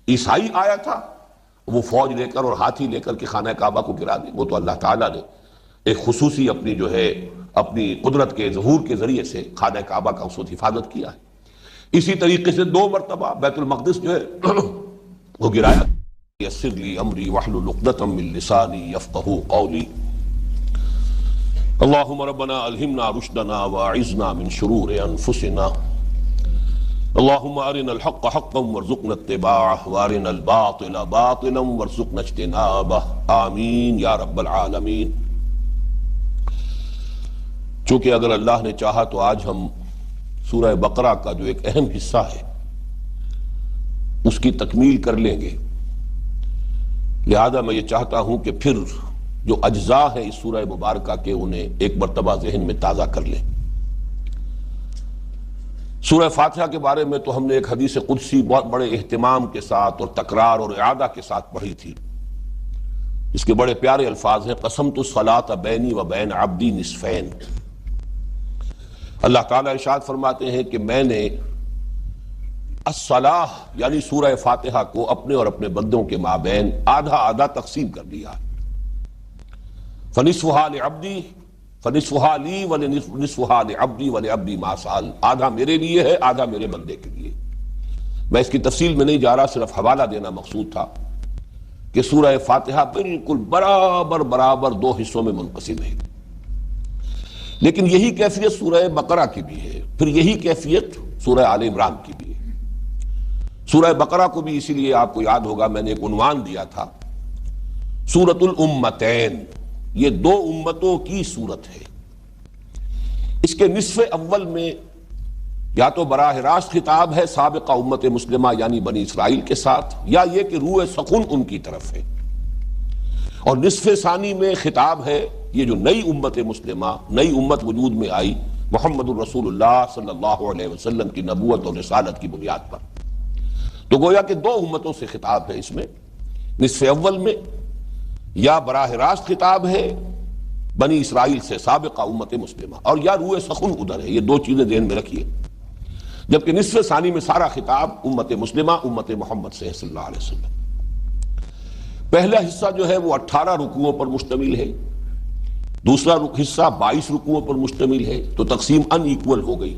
عیسائی آیا تھا وہ فوج لے کر اور ہاتھی لے کر کے خانہ کعبہ کو گرا دے، وہ تو اللہ تعالیٰ نے ایک خصوصی اپنی جو ہے اپنی قدرت کے ظہور کے ذریعے سے خانہ کعبہ کا اس وقت حفاظت کیا ہے۔ اسی طریقے سے 2 مرتبہ بیت المقدس جو ہے وہ گرایا۔ یسر لی امری واحلل عقدۃ من لسانی یفقہوا قولی۔ اللہم ربنا الہمنا رشدنا واعذنا من شرور انفسنا، اللہم ارنا الحق حقا وارزقنا اتباعہ وارنا الباطل باطلا وارزقنا اجتنابہ، آمین یا رب العالمین۔ چونکہ اگر اللہ نے چاہا تو آج ہم سورہ بقرہ کا جو ایک اہم حصہ ہے اس کی تکمیل کر لیں گے، لہذا میں یہ چاہتا ہوں کہ پھر جو اجزاء ہیں اس سورہ مبارکہ کے انہیں ایک مرتبہ ذہن میں تازہ کر لیں۔ سورہ فاتحہ کے بارے میں تو ہم نے ایک حدیث قدسی بہت بڑے اہتمام کے ساتھ اور تکرار اور اعادہ کے ساتھ پڑھی تھی، اس کے بڑے پیارے الفاظ ہیں، قسمت الصلاۃ بینی و بین عبدی نصفین۔ اللہ تعالیٰ ارشاد فرماتے ہیں کہ میں نے الصلاۃ یعنی سورہ فاتحہ کو اپنے اور اپنے بندوں کے مابین آدھا آدھا تقسیم کر دیا، فنصفہا لعبدی فنصفہا لی ونصفہا لعبدی ولعبدی ما سأل، آدھا میرے لیے ہے آدھا میرے بندے کے لیے۔ میں اس کی تفصیل میں نہیں جا رہا، صرف حوالہ دینا مقصود تھا کہ سورہ فاتحہ بالکل برابر برابر 2 حصوں میں منقسم ہے، لیکن یہی کیفیت سورہ بقرہ کی بھی ہے، پھر یہی کیفیت سورہ آل عمران کی بھی ہے۔ سورہ بقرہ کو بھی اسی لیے آپ کو یاد ہوگا میں نے ایک عنوان دیا تھا سورۃ الامتین، یہ 2 امتوں کی صورت ہے۔ اس کے نصف اول میں یا تو براہ راست خطاب ہے سابقہ امت مسلمہ یعنی بنی اسرائیل کے ساتھ، یا یہ کہ روح سخن ان کی طرف ہے، اور نصف ثانی میں خطاب ہے یہ جو نئی امت مسلمہ، نئی امت وجود میں آئی محمد الرسول اللہ صلی اللہ علیہ وسلم کی نبوت اور رسالت کی بنیاد پر، تو گویا کہ 2 امتوں سے خطاب ہے۔ اس میں نصف اول میں یا براہ راست خطاب ہے بنی اسرائیل سے سابقہ امت مسلمہ، اور یا روح سخن ادھر ہے، یہ 2 چیزیں ذہن میں رکھیے، جبکہ نصف ثانی میں سارا خطاب امت مسلمہ امت محمد سے صلی اللہ علیہ وسلم۔ پہلا حصہ جو ہے وہ 18 رکوعوں پر مشتمل ہے، دوسرا حصہ 22 رکوعوں پر مشتمل ہے، تو تقسیم ان ایکول ہو گئی،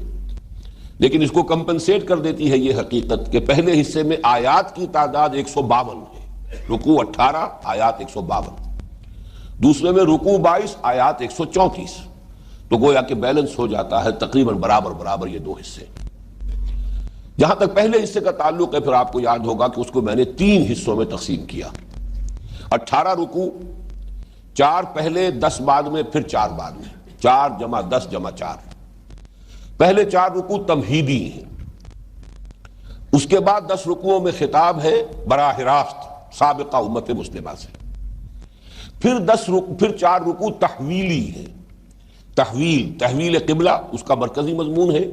لیکن اس کو کمپنسیٹ کر دیتی ہے یہ حقیقت کہ پہلے حصے میں آیات کی تعداد 152 ہے، رکوع 18 آیات 152، دوسرے میں رکوع 22 آیات 134، تو گویا کہ بیلنس ہو جاتا ہے تقریباً برابر برابر یہ 2 حصے۔ جہاں تک پہلے حصے کا تعلق ہے پھر آپ کو یاد ہوگا کہ اس کو میں نے 3 حصوں میں تقسیم کیا، 18 رکوع، 4 پہلے 10 بعد میں، پھر 4 بعد میں، 4 جمع 10 جمع 4۔ پہلے 4 رکوع تمہیدی ہیں، اس کے بعد 10 رکوعوں میں خطاب ہے براہ راست سابقہ امت مسلمہ سے، پھر 4 رکوع تحویلی ہیں، تحویل قبلہ اس کا مرکزی مضمون ہے،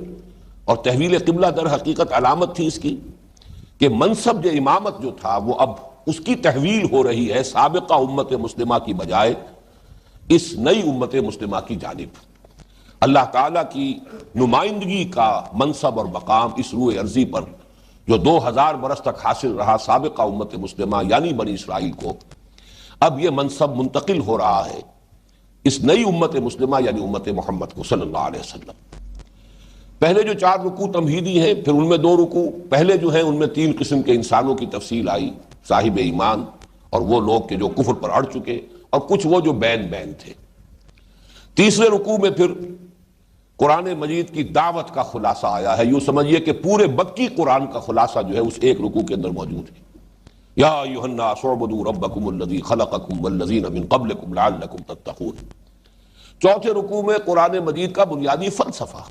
اور تحویل قبلہ در حقیقت علامت تھی اس کی کہ منصب جو امامت جو تھا وہ اب اس کی تحویل ہو رہی ہے سابقہ امت مسلمہ کی بجائے اس نئی امت مسلمہ کی جانب۔ اللہ تعالیٰ کی نمائندگی کا منصب اور مقام اس روح ارضی پر جو 2000 برس تک حاصل رہا سابقہ امت مسلمہ یعنی بنی اسرائیل کو، اب یہ منصب منتقل ہو رہا ہے اس نئی امت مسلمہ یعنی امت محمد کو صلی اللہ علیہ وسلم۔ پہلے جو 4 رکوع تمہیدی ہیں، پھر ان میں 2 رکوع پہلے جو ہیں ان میں 3 قسم کے انسانوں کی تفصیل آئی، صاحب ایمان اور وہ لوگ کہ جو کفر پر اڑ چکے، اور کچھ وہ جو بین تھے۔ تیسرے رکوع میں پھر قرآن مجید کی دعوت کا خلاصہ آیا ہے، یوں سمجھیے کہ پورے مکی قرآن کا خلاصہ جو ہے اس ایک رکوع کے اندر موجود ہے۔ یا ایھا الناس اعبدوا ربکم الذی خلقکم والذین من قبلکم لعلکم تتقون۔ چوتھے رکوع میں قرآن مجید کا بنیادی فلسفہ،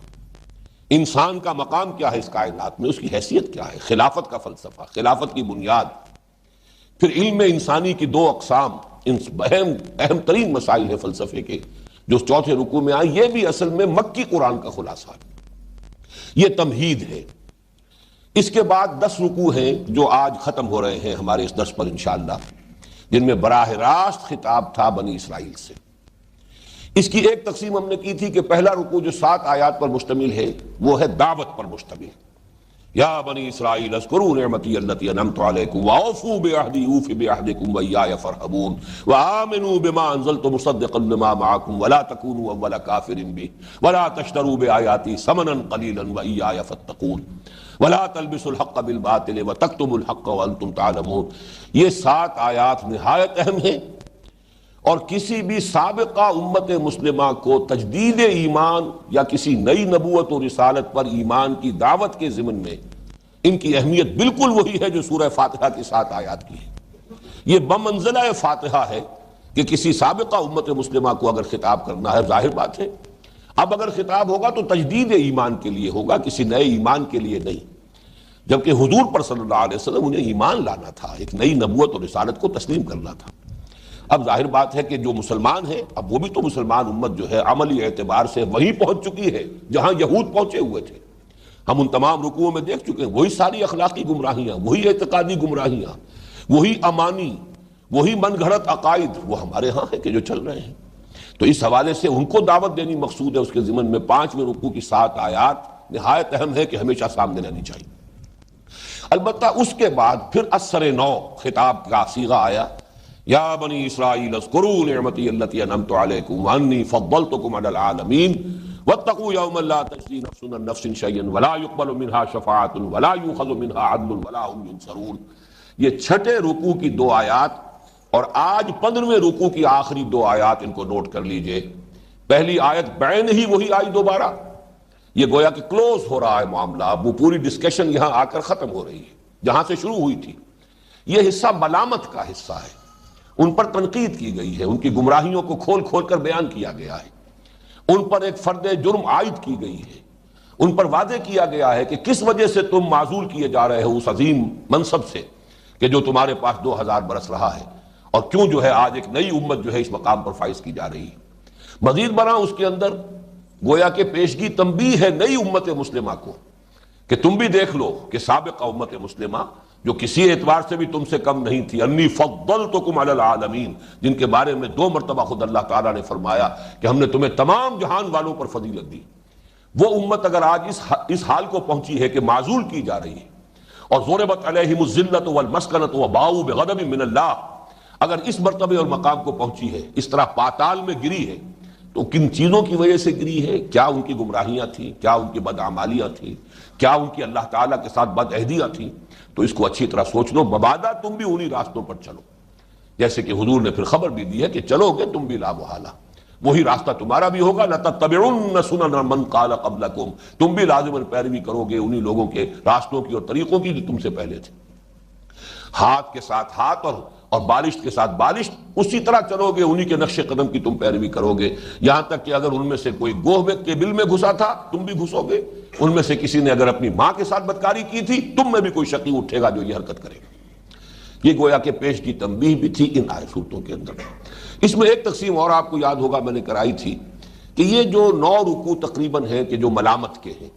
انسان کا مقام کیا ہے اس کائنات میں، اس کی حیثیت کیا ہے، خلافت کا فلسفہ، خلافت کی بنیاد، پھر علم انسانی کی 2 اقسام، اہم ترین مسائل ہیں فلسفے کے جو چوتھے رکوع میں آئے، یہ بھی اصل میں مکی قرآن کا خلاصہ ہے، یہ تمہید ہے۔ اس کے بعد 10 رکوع ہیں جو آج ختم ہو رہے ہیں ہمارے اس درس پر انشاءاللہ، جن میں براہ راست خطاب تھا بنی اسرائیل سے۔ اس کی ایک تقسیم ہم نے کی تھی کہ پہلا رکوع جو 7 آیات پر مشتمل ہے وہ ہے دعوت پر مشتمل، یا بنی اسرائیل اذکروا نعمتی التی انعمت علیکم واوفوا بعہدی اوف بعہدکم وایای فارہبون وآمنوا بما انزلت مصدقا لما معکم ولا تکونوا اول کافر بہ ولا تشتروا بآیاتی ثمنا قلیلا وایای فاتقون ولا تلبسوا الحق بالباطل وتکتموا الحق وانتم تعلمون۔ یہ 7 آیات نہایت اہم ہیں، اور کسی بھی سابقہ امت مسلمہ کو تجدید ایمان یا کسی نئی نبوت و رسالت پر ایمان کی دعوت کے ضمن میں ان کی اہمیت بالکل وہی ہے جو سورہ فاتحہ کی 7 آیات کی ہے۔ یہ بمنزلہ فاتحہ ہے کہ کسی سابقہ امت مسلمہ کو اگر خطاب کرنا ہے، ظاہر بات ہے اب اگر خطاب ہوگا تو تجدید ایمان کے لیے ہوگا، کسی نئے ایمان کے لیے نہیں، جبکہ حضور پر صلی اللہ علیہ وسلم انہیں ایمان لانا تھا، ایک نئی نبوت اور رسالت کو تسلیم کرنا تھا۔ اب ظاہر بات ہے کہ جو مسلمان ہیں، اب وہ بھی تو مسلمان امت جو ہے عملی اعتبار سے وہیں پہنچ چکی ہے جہاں یہود پہنچے ہوئے تھے۔ ہم ان تمام رکوعوں میں دیکھ چکے ہیں، وہی ساری اخلاقی گمراہیاں، وہی اعتقادی گمراہیاں، وہی امانی، وہی من گھڑت عقائد وہ ہمارے ہاں ہیں کہ جو چل رہے ہیں۔ تو اس حوالے سے ان کو دعوت دینی مقصود ہے۔ اس کے ضمن میں 5ویں رکوع کی 7 آیات نہایت اہم ہے کہ ہمیشہ سامنے رہنی چاہیے۔ البتہ اس کے بعد پھر اثر نو خطاب کا صیغہ آیا، یا بنی اسرائیل اذکروا نعمتی التی انعمت علیکم وانی فضلتکم علی العالمین واتقوا یوما لا تجزی نفس عن نفس شیئا ولا یقبل منها شفاعۃ ولا یؤخذ منها عدل ولا هم ینصرون۔ یہ 6 رکوع کی 2 آیات، اور آج 15ویں رکوع کی آخری 2 آیات ان کو نوٹ کر لیجئے۔ پہلی آیت بعین ہی وہی آئی دوبارہ، یہ گویا کہ کلوز ہو رہا ہے معاملہ، اب وہ پوری ڈسکشن یہاں آ کر ختم ہو رہی ہے جہاں سے شروع ہوئی تھی۔ یہ حصہ ملامت کا حصہ ہے، ان پر تنقید کی گئی ہے، ان کی گمراہیوں کو کھول کھول کر بیان کیا گیا ہے، ان پر ایک فرد جرم عائد کی گئی ہے، ان پر واضح کیا گیا ہے کہ کس وجہ سے تم معزول کیے جا رہے ہو اس عظیم منصب سے کہ جو تمہارے پاس 2000 برس رہا ہے، اور کیوں جو ہے آج ایک نئی امت جو ہے اس مقام پر فائز کی جا رہی ہے۔ مزید برآں اس کے اندر گویا کہ پیشگی تنبیہ ہے نئی امت مسلمہ کو کہ تم بھی دیکھ لو کہ سابقہ امت مسلمہ جو کسی اعتبار سے بھی تم سے کم نہیں تھی، انی فضلتکم علی العالمین، جن کے بارے میں 2 مرتبہ خود اللہ تعالیٰ نے فرمایا کہ ہم نے تمہیں تمام جہان والوں پر فضیلت دی، وہ امت اگر آج اس حال کو پہنچی ہے کہ معزول کی جا رہی ہے، اور ضربت علیہم الذلۃ والمسکنۃ وباؤوا بغضب من اللہ، اگر اس مرتبے اور مقام کو پہنچی ہے، اس طرح پاتال میں گری ہے، تو کن چیزوں کی وجہ سے گری ہے؟ کیا ان کی گمراہیاں تھیں؟ کیا ان کی بدعمالیاں تھیں؟ کیا ان کی اللہ تعالیٰ کے ساتھ بد عہدیاں تھیں؟ تو اس کو اچھی طرح سوچ لو، مبادا تم بھی انہی راستوں پر چلو، جیسے کہ حضور نے پھر خبر بھی دی ہے کہ چلو گے تم بھی لا محالہ، وہی راستہ تمہارا بھی ہوگا، لَتَتَّبِعُنَّ سُنَنَ مَنْ قَالَ قَبْلَكُمْ، تم بھی لازماً پیروی کرو گے انہی لوگوں کے راستوں کی اور طریقوں کی جو تم سے پہلے تھے۔ ہاتھ کے ساتھ ہاتھ اور بالشت کے ساتھ بالشت، اسی طرح چلو گے، انہی کے نقش قدم کی تم پیروی کرو گے، یہاں تک کہ اگر ان میں سے کوئی گوہ کے بل میں گھسا تھا تم بھی گھسو گے، ان میں سے کسی نے اگر اپنی ماں کے ساتھ بدکاری کی تھی تم میں بھی کوئی شقی اٹھے گا جو یہ حرکت کرے گا۔ یہ گویا کہ پیش کی تنبیہ بھی تھی ان آیت صورتوں کے اندر۔ اس میں ایک تقسیم اور آپ کو یاد ہوگا میں نے کرائی تھی کہ یہ جو 9 رکوع تقریباً ہیں کہ جو ملامت کے ہیں،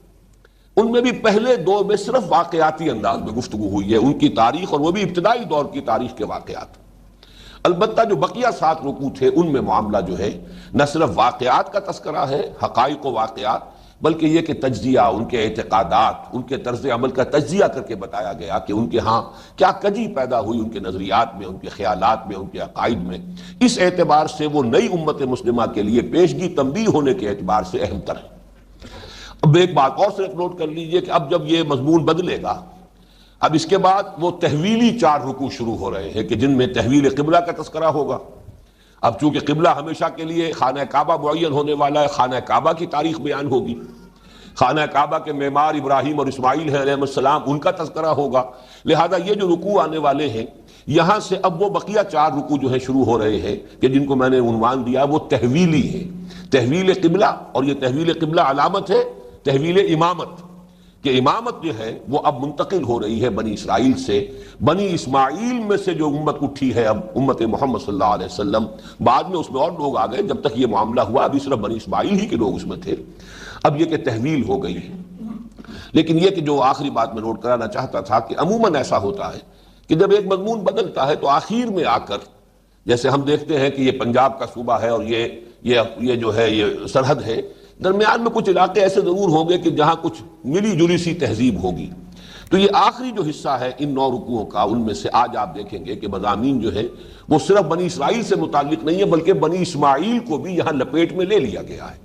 ان میں بھی پہلے 2 میں صرف واقعاتی انداز میں گفتگو ہوئی ہے، ان کی تاریخ، اور وہ بھی ابتدائی دور کی تاریخ کے واقعات۔ البتہ جو بقیہ 7 رکوع تھے ان میں معاملہ جو ہے نہ صرف واقعات کا تذکرہ ہے، حقائق و واقعات، بلکہ یہ کہ تجزیہ، ان کے اعتقادات، ان کے طرز عمل کا تجزیہ کر کے بتایا گیا کہ ان کے ہاں کیا کجی پیدا ہوئی ان کے نظریات میں، ان کے خیالات میں، ان کے عقائد میں۔ اس اعتبار سے وہ نئی امت مسلمہ کے لیے پیشگی تنبیہ ہونے کے اعتبار سے اہم تر ہے۔ اب ایک بات اور صرف نوٹ کر لیجئے کہ اب جب یہ مضمون بدلے گا، اب اس کے بعد وہ تحویلی 4 رکوع شروع ہو رہے ہیں کہ جن میں تحویل قبلہ کا تذکرہ ہوگا۔ اب چونکہ قبلہ ہمیشہ کے لیے خانہ کعبہ معین ہونے والا ہے، خانہ کعبہ کی تاریخ بیان ہوگی، خانہ کعبہ کے معمار ابراہیم اور اسماعیل ہیں علیہ السلام، ان کا تذکرہ ہوگا۔ لہذا یہ جو رکوع آنے والے ہیں یہاں سے اب وہ بقیہ 4 رکوع جو ہیں شروع ہو رہے ہیں کہ جن کو میں نے عنوان دیا وہ تحویلی ہے، تحویل قبلہ، اور یہ تحویل قبلہ علامت ہے تحویل امامت، کہ امامت جو ہے وہ اب منتقل ہو رہی ہے بنی اسرائیل سے، بنی اسماعیل میں سے جو امت اٹھی ہے اب امت محمد صلی اللہ علیہ وسلم، بعد میں اس میں اور لوگ آ گئے، جب تک یہ معاملہ ہوا ابھی صرف بنی اسماعیل ہی کے لوگ اس میں تھے، اب یہ کہ تحویل ہو گئی ہے۔ لیکن یہ کہ جو آخری بات میں نوٹ کرانا چاہتا تھا کہ عموماً ایسا ہوتا ہے کہ جب ایک مضمون بدلتا ہے تو آخر میں آ کر، جیسے ہم دیکھتے ہیں کہ یہ پنجاب کا صوبہ ہے اور یہ جو ہے یہ سرحد ہے، درمیان میں کچھ علاقے ایسے ضرور ہوں گے کہ جہاں کچھ ملی جلی سی تہذیب ہوگی، تو یہ آخری جو حصہ ہے ان 9 رکوعوں کا، ان میں سے آج آپ دیکھیں گے کہ مضامین جو ہے وہ صرف بنی اسرائیل سے متعلق نہیں ہے، بلکہ بنی اسماعیل کو بھی یہاں لپیٹ میں لے لیا گیا ہے،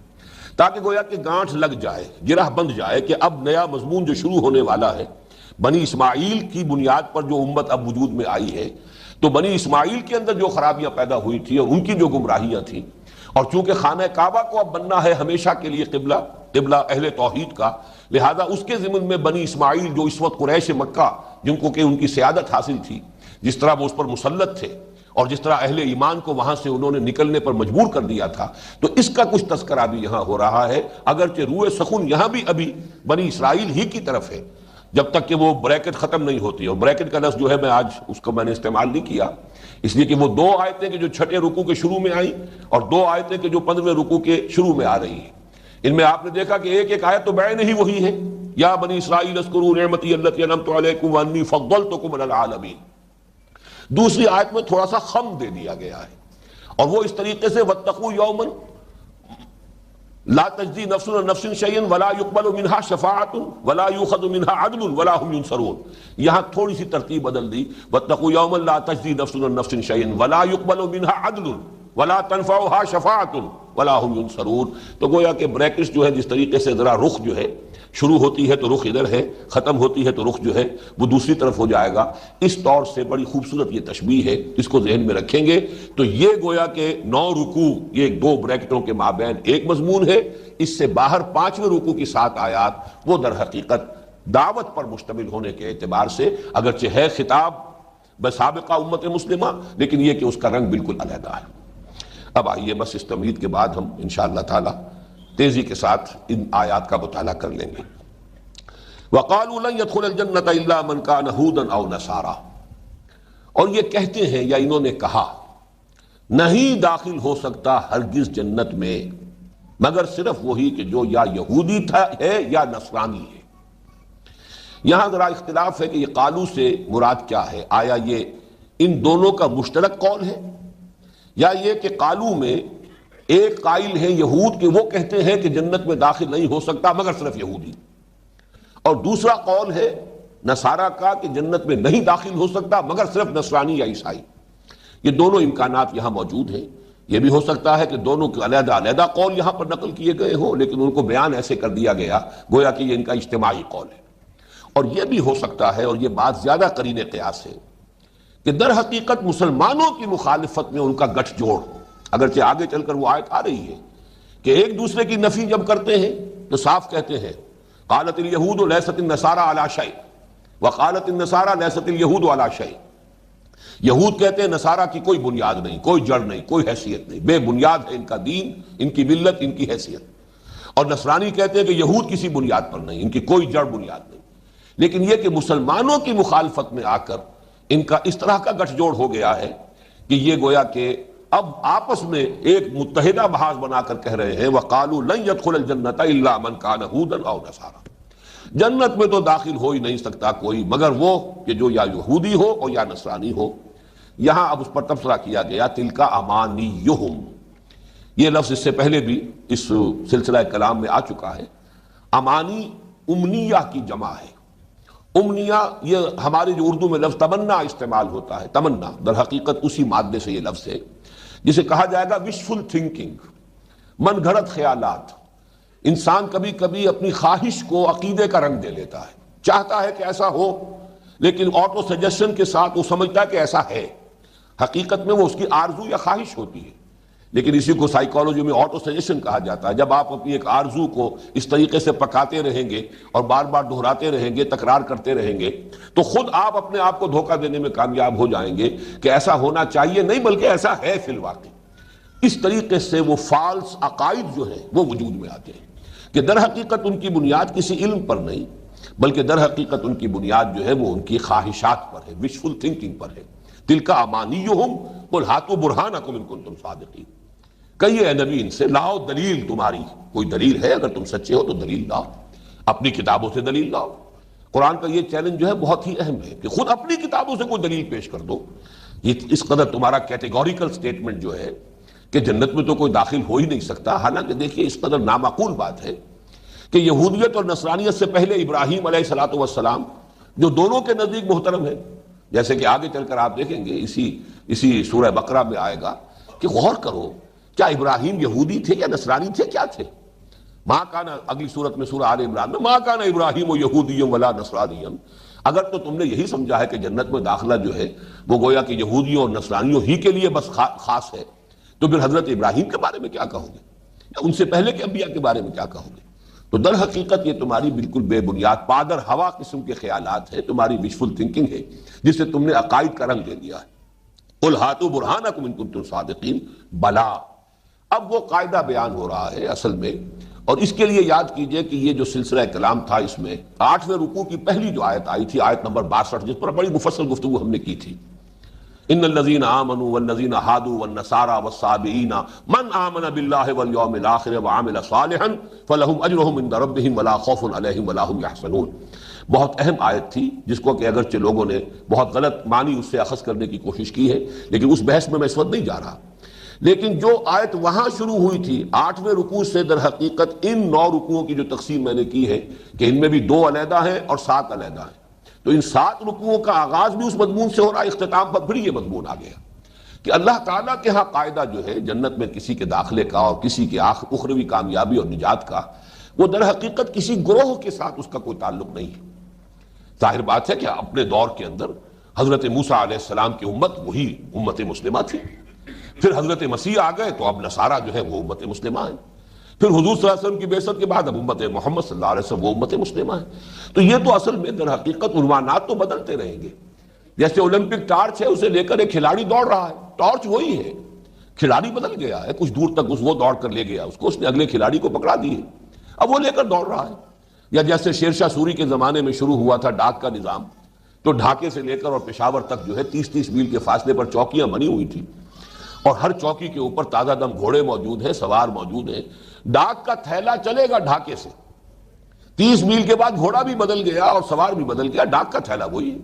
تاکہ گویا کہ گانٹھ لگ جائے، گرہ بند جائے کہ اب نیا مضمون جو شروع ہونے والا ہے بنی اسماعیل کی بنیاد پر جو امت اب وجود میں آئی ہے، تو بنی اسماعیل کے اندر جو خرابیاں پیدا ہوئی تھی اور ان کی جو گمراہیاں تھیں، اور چونکہ خانہ کعبہ کو اب بننا ہے ہمیشہ کے لیے قبلہ اہل توحید کا، لہذا اس کے ضمن میں بنی اسماعیل جو اس وقت قریش مکہ جن کو کہ ان کی سیادت حاصل تھی، جس طرح وہ اس پر مسلط تھے اور جس طرح اہل ایمان کو وہاں سے انہوں نے نکلنے پر مجبور کر دیا تھا، تو اس کا کچھ تذکرہ بھی یہاں ہو رہا ہے، اگرچہ روئے سخن یہاں بھی ابھی بنی اسرائیل ہی کی طرف ہے، جب تک کہ وہ بریکٹ ختم نہیں ہوتی. اور بریکٹ کا لفظ جو ہے میں آج اس کو میں نے استعمال نہیں کیا، اس لیے کہ وہ 2 آیتیں کہ جو 6 رکوع کے شروع میں آئیں اور 2 آیتیں کہ جو 15ویں رکوع کے شروع میں آ رہی ہیں، ان میں آپ نے دیکھا کہ ایک آیت تو بعین ہی وہی ہے، یا بنی اسرائیل اذکروا نعمتی التی انعمت علیکم وانی فضلتکم علی العالمین. دوسری آیت میں تھوڑا سا خم دے دیا گیا ہے، اور وہ اس طریقے سے واتقوا یوما لا تجزی نفس عن نفس شیئا ولا يقبل منها شفاعت ولا يؤخذ منها عدل ولا هم ينصرون. یہاں تھوڑی سی ترتیب بدل دی، واتقوا یوما لا تجزی نفس عن نفس شیئا ولا يقبل منها عدل ولا تنفعها شفاعت ولا هم ينصرون. تو گویا کہ بریکٹس جو ہے جس طریقے سے ذرا رخ جو ہے شروع ہوتی ہے تو رخ ادھر ہے، ختم ہوتی ہے تو رخ جو ہے وہ دوسری طرف ہو جائے گا، اس طور سے بڑی خوبصورت یہ تشبیہ ہے، اس کو ذہن میں رکھیں گے تو یہ گویا کہ 9 رکوع یہ 2 بریکٹوں کے مابین ایک مضمون ہے. اس سے باہر 5ویں رکوع کی 7 آیات وہ در حقیقت دعوت پر مشتمل ہونے کے اعتبار سے اگرچہ ہے خطاب بسابقہ امت مسلمہ، لیکن یہ کہ اس کا رنگ بالکل علیحدہ ہے. اب آئیے بس اس تمہید کے بعد ہم انشاءاللہ تعالی تیزی کے ساتھ ان آیات کا مطالعہ کر لیں گے. وَقَالُوا لَن يَدْخُلَ الْجَنَّةَ إِلَّا مَنْ كَانَ هُودًا أَوْ نَصَارَىٰ، اور یہ کہتے ہیں یا انہوں نے کہا نہیں داخل ہو سکتا ہرگز جنت میں مگر صرف وہی کہ جو یا یہودی تھا ہے یا نصرانی ہے. یہاں ذرا اختلاف ہے کہ یہ قالو سے مراد کیا ہے، آیا یہ ان دونوں کا مشترک قول ہے یا یہ کہ قالو میں ایک قائل ہے یہود کہ وہ کہتے ہیں کہ جنت میں داخل نہیں ہو سکتا مگر صرف یہودی، اور دوسرا قول ہے نصارہ کا کہ جنت میں نہیں داخل ہو سکتا مگر صرف نصرانی یا عیسائی. یہ دونوں امکانات یہاں موجود ہیں. یہ بھی ہو سکتا ہے کہ دونوں کے علیحدہ علیحدہ قول یہاں پر نقل کیے گئے ہوں، لیکن ان کو بیان ایسے کر دیا گیا گویا کہ یہ ان کا اجتماعی قول ہے. اور یہ بھی ہو سکتا ہے، اور یہ بات زیادہ قرین قیاس ہے، کہ در حقیقت مسلمانوں کی مخالفت میں ان کا گٹھ جوڑ، اگرچہ آگے چل کر وہ آیت آ رہی ہے کہ ایک دوسرے کی نفی جب کرتے ہیں تو صاف کہتے ہیں قالت الیہود لیست النصارى علی شیء وقالت النصارى لیست الیہود علی شیء. یہود کہتے ہیں نصارہ کی کوئی بنیاد نہیں، کوئی جڑ نہیں، کوئی حیثیت نہیں، بے بنیاد ہے ان کا دین، ان کی ملت، ان کی حیثیت. اور نصرانی کہتے ہیں کہ یہود کسی بنیاد پر نہیں، ان کی کوئی جڑ بنیاد نہیں. لیکن یہ کہ مسلمانوں کی مخالفت میں آ کر ان کا اس طرح کا گٹھ جوڑ ہو گیا ہے کہ یہ گویا کہ اب آپس میں ایک متحدہ محاذ بنا کر کہہ رہے ہیں وَقَالُوا لَن يَدْخُلَ الْجَنَّةَ إِلَّا مَنْ كَانَ هُودًا أَوْ نَصَارَىٰ، جنت میں تو داخل ہو ہی نہیں سکتا کوئی مگر وہ کہ جو یا یہودی ہو اور یا نصرانی ہو. یہاں اب اس پر تبصرہ کیا گیا تِلْكَ أَمَانِيُّهُمْ، یہ لفظ اس سے پہلے بھی اس سلسلہ کلام میں آ چکا ہے. امانی امنیہ کی جمع ہے. امنیہ یہ ہمارے جو اردو میں لفظ تمنا استعمال ہوتا ہے، تمنا در حقیقت اسی مادے سے یہ لفظ ہے جسے کہا جائے گا وشفل تھنکنگ، من گھڑت خیالات. انسان کبھی کبھی اپنی خواہش کو عقیدے کا رنگ دے لیتا ہے، چاہتا ہے کہ ایسا ہو، لیکن آٹو سجیشن کے ساتھ وہ سمجھتا ہے کہ ایسا ہے. حقیقت میں وہ اس کی آرزو یا خواہش ہوتی ہے، لیکن اسی کو سائیکالوجی میں آٹو سجیشن کہا جاتا ہے. جب آپ اپنی ایک آرزو کو اس طریقے سے پکاتے رہیں گے اور بار بار دہراتے رہیں گے، تکرار کرتے رہیں گے، تو خود آپ اپنے آپ کو دھوکہ دینے میں کامیاب ہو جائیں گے کہ ایسا ہونا چاہیے نہیں بلکہ ایسا ہے فی الواقع. اس طریقے سے وہ فالس عقائد جو ہیں وہ وجود میں آتے ہیں کہ در حقیقت ان کی بنیاد کسی علم پر نہیں بلکہ در حقیقت ان کی بنیاد جو ہے وہ ان کی خواہشات پر ہے، وشفل تھنکنگ پر ہے. تِلْكَ أَمَانِيُّهُمْ قُلْ هَاتُوا بُرْهَانَكُمْ إِن كُنتُمْ صَادِقِينَ، کہیے اے نبی ان سے لاؤ دلیل تمہاری، کوئی دلیل ہے اگر تم سچے ہو تو دلیل لاؤ، اپنی کتابوں سے دلیل لاؤ. قرآن کا یہ چیلنج جو ہے بہت ہی اہم ہے کہ خود اپنی کتابوں سے کوئی دلیل پیش کر دو. یہ اس قدر تمہارا کیٹیگوریکل سٹیٹمنٹ جو ہے کہ جنت میں تو کوئی داخل ہو ہی نہیں سکتا. حالانکہ دیکھیے اس قدر نامعقول بات ہے کہ یہودیت اور نصرانیت سے پہلے ابراہیم علیہ الصلوۃ والسلام جو دونوں کے نزدیک محترم ہے. جیسے کہ آگے چل کر آپ دیکھیں گے اسی سورہ بقرہ میں آئے گا کہ غور کرو کیا ابراہیم یہودی تھے یا نصرانی تھے، کیا تھے؟ ماں کانا، اگلی صورت میں سورہ آل عمران میں، ماں کانا ابراہیم یہودی ولا نصرانی. اگر تو تم نے یہی سمجھا ہے کہ جنت میں داخلہ جو ہے وہ گویا کہ یہودیوں اور نصرانیوں ہی کے لیے بس خاص ہے، تو پھر حضرت ابراہیم کے بارے میں کیا کہو گے، یا ان سے پہلے کے انبیاء کے بارے میں کیا کہو گے؟ تو در حقیقت یہ تمہاری بالکل بے بنیاد پادر ہوا قسم کے خیالات ہیں، تمہاری وشفل تھنکنگ ہے جسے تم نے عقائد کا رنگ دے دیا ہے. قل ہاتوا برہانکم ان کنتم صادقین. بلا. اب وہ قاعدہ بیان ہو رہا ہے اصل میں، اور اس کے لیے یاد کیجئے کہ یہ جو سلسلہ کلام تھا اس میں 8ویں رکوع کی پہلی جو آیت آئی تھی، آیت نمبر 62، جس پر بڑی مفصل گفتگو ہم نے کی تھی. ان الذين آمنوا والذين هادوا والنصارى والصابئين من آمن بالله واليوم الآخر وعمل صالحا فلهم اجرهم عند ربهم ولا خوف عليهم ولا هم يحزنون. بہت اہم آیت تھی جس کو کہ اگرچہ لوگوں نے بہت غلط معنی اس سے اخذ کرنے کی کوشش کی ہے، لیکن اس بحث میں اس وقت نہیں جا رہا. لیکن جو آیت وہاں شروع ہوئی تھی 8ویں رکوع سے، در حقیقت ان 9 رکوعوں کی جو تقسیم میں نے کی ہے کہ ان میں بھی 2 علیحدہ ہیں اور 7 علیحدہ ہیں، تو ان 7 رکوعوں کا آغاز بھی اس مضمون سے ہو رہا ہے، اختتام پر پھر یہ مضمون آ گیا کہ اللہ تعالیٰ کے ہاں قاعدہ جو ہے جنت میں کسی کے داخلے کا اور کسی کے اخروی کامیابی اور نجات کا، وہ در حقیقت کسی گروہ کے ساتھ اس کا کوئی تعلق نہیں ہے. ظاہر بات ہے کہ اپنے دور کے اندر حضرت موسیٰ علیہ السلام کی امت وہی امت مسلمہ تھی، پھر حضرت مسیح آ گئے تو اب نصارہ جو ہے وہ امت مسلمہ ہے، پھر حضور صلی اللہ علیہ وسلم کی بعثت کے بعد اب امت محمد صلی اللہ علیہ وسلم وہ امت مسلمہ ہے. تو یہ تو اصل میں در حقیقت عنوانات تو بدلتے رہیں گے. جیسے اولمپک ٹارچ ہے، اسے لے کر ایک کھلاڑی دوڑ رہا ہے، ٹارچ وہی ہے، کھلاڑی بدل گیا ہے، کچھ دور تک وہ دوڑ کر لے گیا اس کو، اس نے اگلے کھلاڑی کو پکڑا دی ہے، اب وہ لے کر دوڑ رہا ہے. یا جیسے شیر شاہ سوری کے زمانے میں شروع ہوا تھا ڈاک کا نظام، تو ڈھاکے سے لے کر اور پشاور تک جو ہے 30-30 میل کے فاصلے پر چوکیاں بنی ہوئی تھی، اور ہر چوکی کے اوپر تازہ دم گھوڑے موجود ہیں، سوار موجود ہیں. ڈاک کا تھیلا چلے گا ڈھاکے سے، 30 میل کے بعد گھوڑا بھی بدل گیا اور سوار بھی بدل گیا، ڈاک کا تھیلا وہی ہے.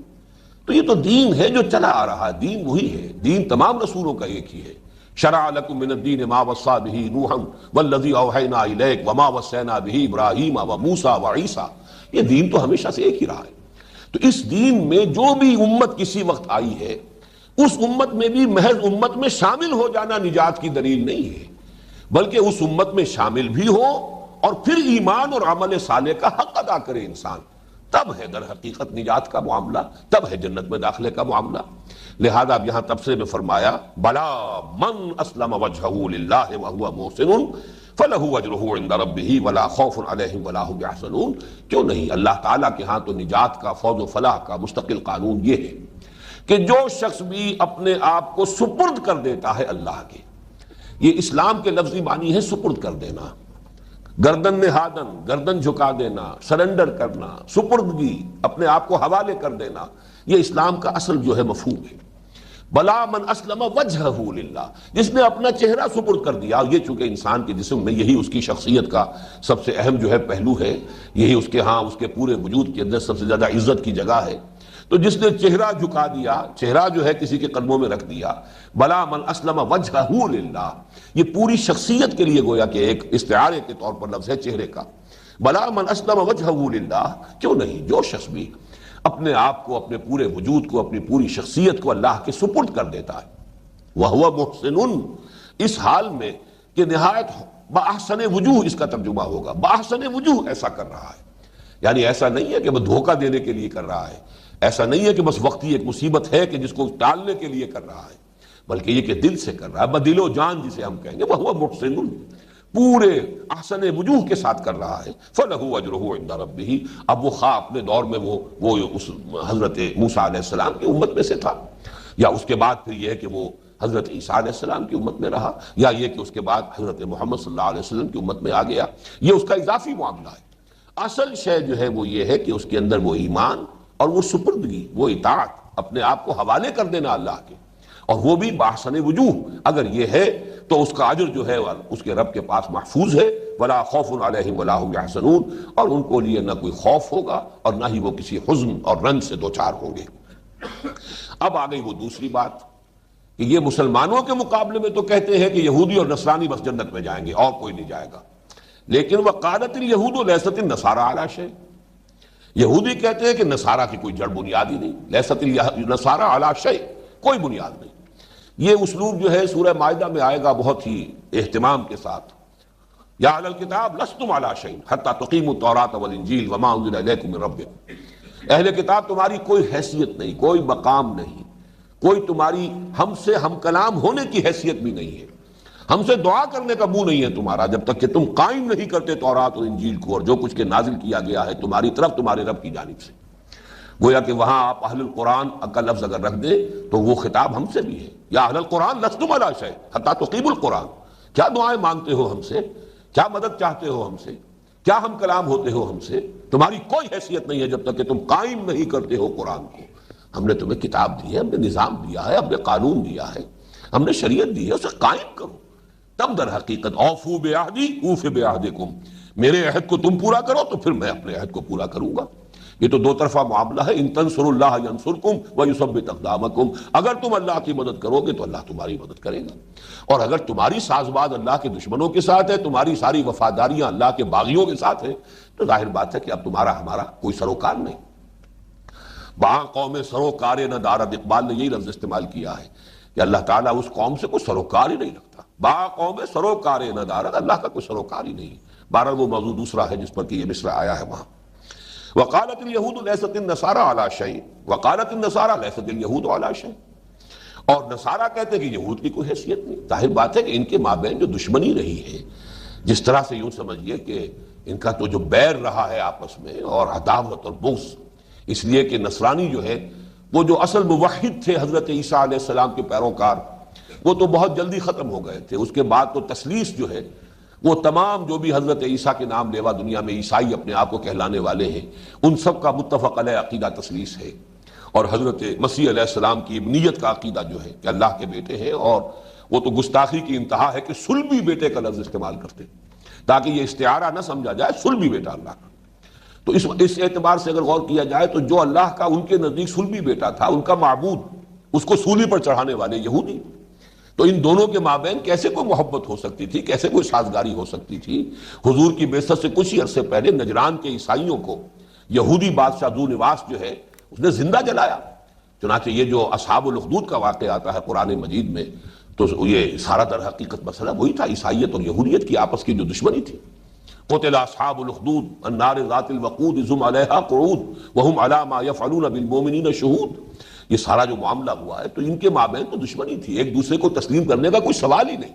تو یہ تو دین ہے جو چلا آ رہا ہے، دین وہی ہے، دین تمام رسولوں کا ایک ہی ہے. شرع لکم من الدین ما وصی بہ نوحا والذی اوحینا الیک وما وصینا بہ ابراہیم وموسیٰ وعیسیٰ. یہ دین تو ہمیشہ سے ایک ہی رہا ہے. تو اس دین میں جو بھی امت کسی وقت آئی ہے، اس امت میں بھی محض امت میں شامل ہو جانا نجات کی دلیل نہیں ہے، بلکہ اس امت میں شامل بھی ہو اور پھر ایمان اور عمل صالح کا حق ادا کرے انسان، تب ہے در حقیقت نجات کا معاملہ، تب ہے جنت میں داخلے کا معاملہ. لہذا اب یہاں تبصرے میں فرمایا بلا من اسلم وجہہ للہ وہو محسن فلہ اجرہ عند ربہ ولا خوف علیہم ولا ھم یحزنون. کیوں نہیں، اللہ تعالیٰ کے ہاں تو نجات کا، فوز و فلاح کا مستقل قانون یہ ہے کہ جو شخص بھی اپنے آپ کو سپرد کر دیتا ہے اللہ کے، یہ اسلام کے لفظی معنی ہے سپرد کر دینا، گردن نہادن، گردن جھکا دینا، سرنڈر کرنا، سپردگی، اپنے آپ کو حوالے کر دینا، یہ اسلام کا اصل جو ہے مفہوم ہے. بلا من اسلم وجہہ للہ، جس نے اپنا چہرہ سپرد کر دیا. یہ چونکہ انسان کے جسم میں یہی اس کی شخصیت کا سب سے اہم جو ہے پہلو ہے، یہی اس کے ہاں اس کے پورے وجود کے اندر سب سے زیادہ عزت کی جگہ ہے. تو جس نے چہرہ جھکا دیا، چہرہ جو ہے کسی کے قدموں میں رکھ دیا، بلا من اسلم وجہہ للہ، یہ پوری شخصیت کے لیے گویا کہ ایک استعارے کے طور پر لفظ ہے چہرے کا. بلا من اسلم وجہہ للہ، کیوں نہیں، جو شخص بھی اپنے آپ کو، اپنے پورے وجود کو، اپنی پوری شخصیت کو اللہ کے سپرد کر دیتا ہے، وہو محسن، اس حال میں کہ نہایت باحسن وجوہ، اس کا ترجمہ ہوگا باحسن وجوہ ایسا کر رہا ہے. یعنی ایسا نہیں ہے کہ بس دھوکہ دینے کے لیے کر رہا ہے، ایسا نہیں ہے کہ بس وقتی ایک مصیبت ہے کہ جس کو ٹالنے کے لیے کر رہا ہے، بلکہ یہ کہ دل سے کر رہا ہے، بدل و جان جسے ہم کہیں گے، وہو محسن، پورے احسن وجوہ کے ساتھ کر رہا ہے. فلہ اجرہ عند ربہ، اب وہ خواہ اپنے دور میں وہ اس حضرت موسیٰ علیہ السلام کی امت میں سے تھا، یا اس کے بعد پھر یہ ہے کہ وہ حضرت عیسیٰ علیہ السلام کی امت میں رہا، یا یہ کہ اس کے بعد حضرت محمد صلی اللہ علیہ وسلم کی امت میں آ گیا، یہ اس کا اضافی معاملہ ہے. اصل شے جو ہے وہ یہ ہے کہ اس کے اندر وہ ایمان اور وہ سپردگی، وہ اطاعت، اپنے آپ کو حوالے کر دینا اللہ کے، اور وہ بھی باحسن وجوہ. اگر یہ ہے تو اس کا اجر جو ہے اس کے رب کے پاس محفوظ ہے. ولا خوف علیہم ولا ھم یحزنون، اور ان کو لیے نہ کوئی خوف ہوگا اور نہ ہی وہ کسی حزن اور رنج سے دوچار ہوں گے. اب آ گئی وہ دوسری بات کہ یہ مسلمانوں کے مقابلے میں تو کہتے ہیں کہ یہودی اور نصرانی بس جنت میں جائیں گے اور کوئی نہیں جائے گا، لیکن وقالت الیہود لیست النصارى علی شیء، یہودی کہتے ہیں کہ نصارہ کی کوئی جڑ بنیاد ہی نہیں، لیست النصارى علی شیء، کوئی بنیاد نہیں۔ یہ اسلوب جو ہے سورہ مائدہ میں آئے گا بہت ہی اہتمام کے ساتھ، یا اہل الکتاب لستم علی شیء حتی تقیموا التوراۃ والانجیل وما انزل الیکم من ربکم، اہل کتاب تمہاری کوئی حیثیت نہیں، کوئی مقام نہیں، کوئی تمہاری ہم سے ہم کلام ہونے کی حیثیت بھی نہیں ہے، ہم سے دعا کرنے کا منہ نہیں ہے تمہارا، جب تک کہ تم قائم نہیں کرتے تورات اور انجیل کو اور جو کچھ کے نازل کیا گیا ہے تمہاری طرف تمہارے رب کی جانب سے۔ گویا کہ وہاں آپ اہل القرآن کا لفظ اگر رکھ دیں تو وہ خطاب ہم سے بھی ہے، یا اہل القرآن لستم علی شیء حتی تقیموا القرآن، کیا دعائیں مانگتے ہو ہم سے، کیا مدد چاہتے ہو ہم سے، کیا ہم کلام ہوتے ہو ہم سے، تمہاری کوئی حیثیت نہیں ہے جب تک کہ تم قائم نہیں کرتے ہو قرآن کو۔ ہم نے تمہیں کتاب دی ہے، ہم نے نظام دیا ہے، ہم نے قانون دیا ہے، ہم نے شریعت دی ہے، اسے قائم کرو، تب در حقیقت اوفوا بعہدی اوف بعہدکم، میرے عہد کو تم پورا کرو تو پھر میں اپنے عہد کو پورا کروں گا۔ یہ تو دو طرفہ معاملہ ہے، ان تنصروا اللہ ینصرکم ویثبت اقدامکم، اگر تم اللہ کی مدد کرو گے تو اللہ تمہاری مدد کرے گا، اور اگر تمہاری ساز باز اللہ کے دشمنوں کے ساتھ ہے، تمہاری ساری وفاداریاں اللہ کے باغیوں کے ساتھ ہیں، تو ظاہر بات ہے کہ اب تمہارا ہمارا کوئی سروکار نہیں۔ وہاں قوم سروکار نہ دارد، اقبال نے یہی لفظ استعمال کیا ہے کہ اللہ تعالیٰ اس قوم سے کوئی سروکار ہی نہیں رکھتا، با قوم سروکار نہ دارد، اللہ کا کوئی سروکار ہی نہیں۔ بہرحال وہ موضوع دوسرا ہے جس پر کہ یہ مصرع آیا ہے وہاں۔ وقالت اليہود لیست النصارى علی شیء وقالت النصارى لیست اليہود علی شیء، اور نصارہ کہتے ہیں کہ یہود کی کوئی حیثیت نہیں۔ ظاہر بات ہے کہ ان کے مابین جو دشمنی رہی ہے، جس طرح سے یوں سمجھیے کہ ان کا تو جو بیر رہا ہے آپس میں اور عداوت اور بغض، اس لیے کہ نصرانی جو ہے وہ جو اصل موحد تھے حضرت عیسیٰ علیہ السلام کے پیروکار، وہ تو بہت جلدی ختم ہو گئے تھے۔ اس کے بعد تو تثلیث جو ہے وہ تمام جو بھی حضرت عیسیٰ کے نام لیوا دنیا میں عیسائی اپنے آپ کو کہلانے والے ہیں، ان سب کا متفق علیہ عقیدہ تثلیث ہے، اور حضرت مسیح علیہ السلام کی ابنیت کا عقیدہ جو ہے کہ اللہ کے بیٹے ہیں، اور وہ تو گستاخی کی انتہا ہے کہ صلبی بیٹے کا لفظ استعمال کرتے تاکہ یہ استعارہ نہ سمجھا جائے، صلبی بیٹا اللہ کا۔ تو اس اعتبار سے اگر غور کیا جائے تو جو اللہ کا ان کے نزدیک صلبی بیٹا تھا، ان کا معبود، اس کو سولی پر چڑھانے والے یہودی، تو ان دونوں کے مابین کیسے کوئی محبت ہو سکتی تھی، کیسے کوئی سازگاری ہو سکتی تھی؟ حضور کی بعثت سے کچھ ہی عرصے پہلے نجران کے عیسائیوں کو یہودی بادشاہ ذو نواس جو ہے اس نے زندہ جلایا۔ چنانچہ یہ جو اصحاب الاخدود کا واقعہ آتا ہے قرآن مجید میں، تو یہ سارا در حقیقت مسئلہ وہی تھا، عیسائیت اور یہودیت کی آپس کی جو دشمنی تھی۔ قتل اصحاب الاخدود النار ذات الوقود اذ هم علیہا قعود وهم علی ما یفعلون بالمؤمنین شہود، یہ سارا جو معاملہ ہوا ہے تو ان کے مابین تو دشمنی تھی، ایک دوسرے کو تسلیم کرنے کا کوئی سوال ہی نہیں۔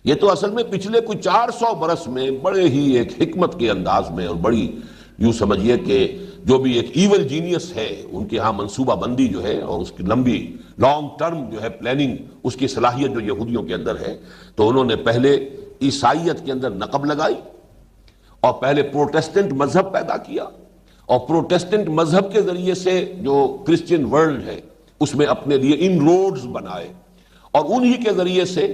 یہ تو اصل میں پچھلے کوئی 400 برس میں بڑے ہی ایک حکمت کے انداز میں، اور بڑی یوں سمجھیے کہ جو بھی ایک ایول جینیس ہے ان کے ہاں منصوبہ بندی جو ہے اور اس کی لمبی لانگ ٹرم جو ہے پلاننگ، اس کی صلاحیت جو یہودیوں کے اندر ہے، تو انہوں نے پہلے عیسائیت کے اندر نقب لگائی، اور پہلے پروٹیسٹنٹ مذہب پیدا کیا، اور پروٹیسٹنٹ مذہب کے ذریعے سے جو کرسچین ورلڈ ہے اس میں اپنے لیے ان روڈز بنائے، اور انہی کے ذریعے سے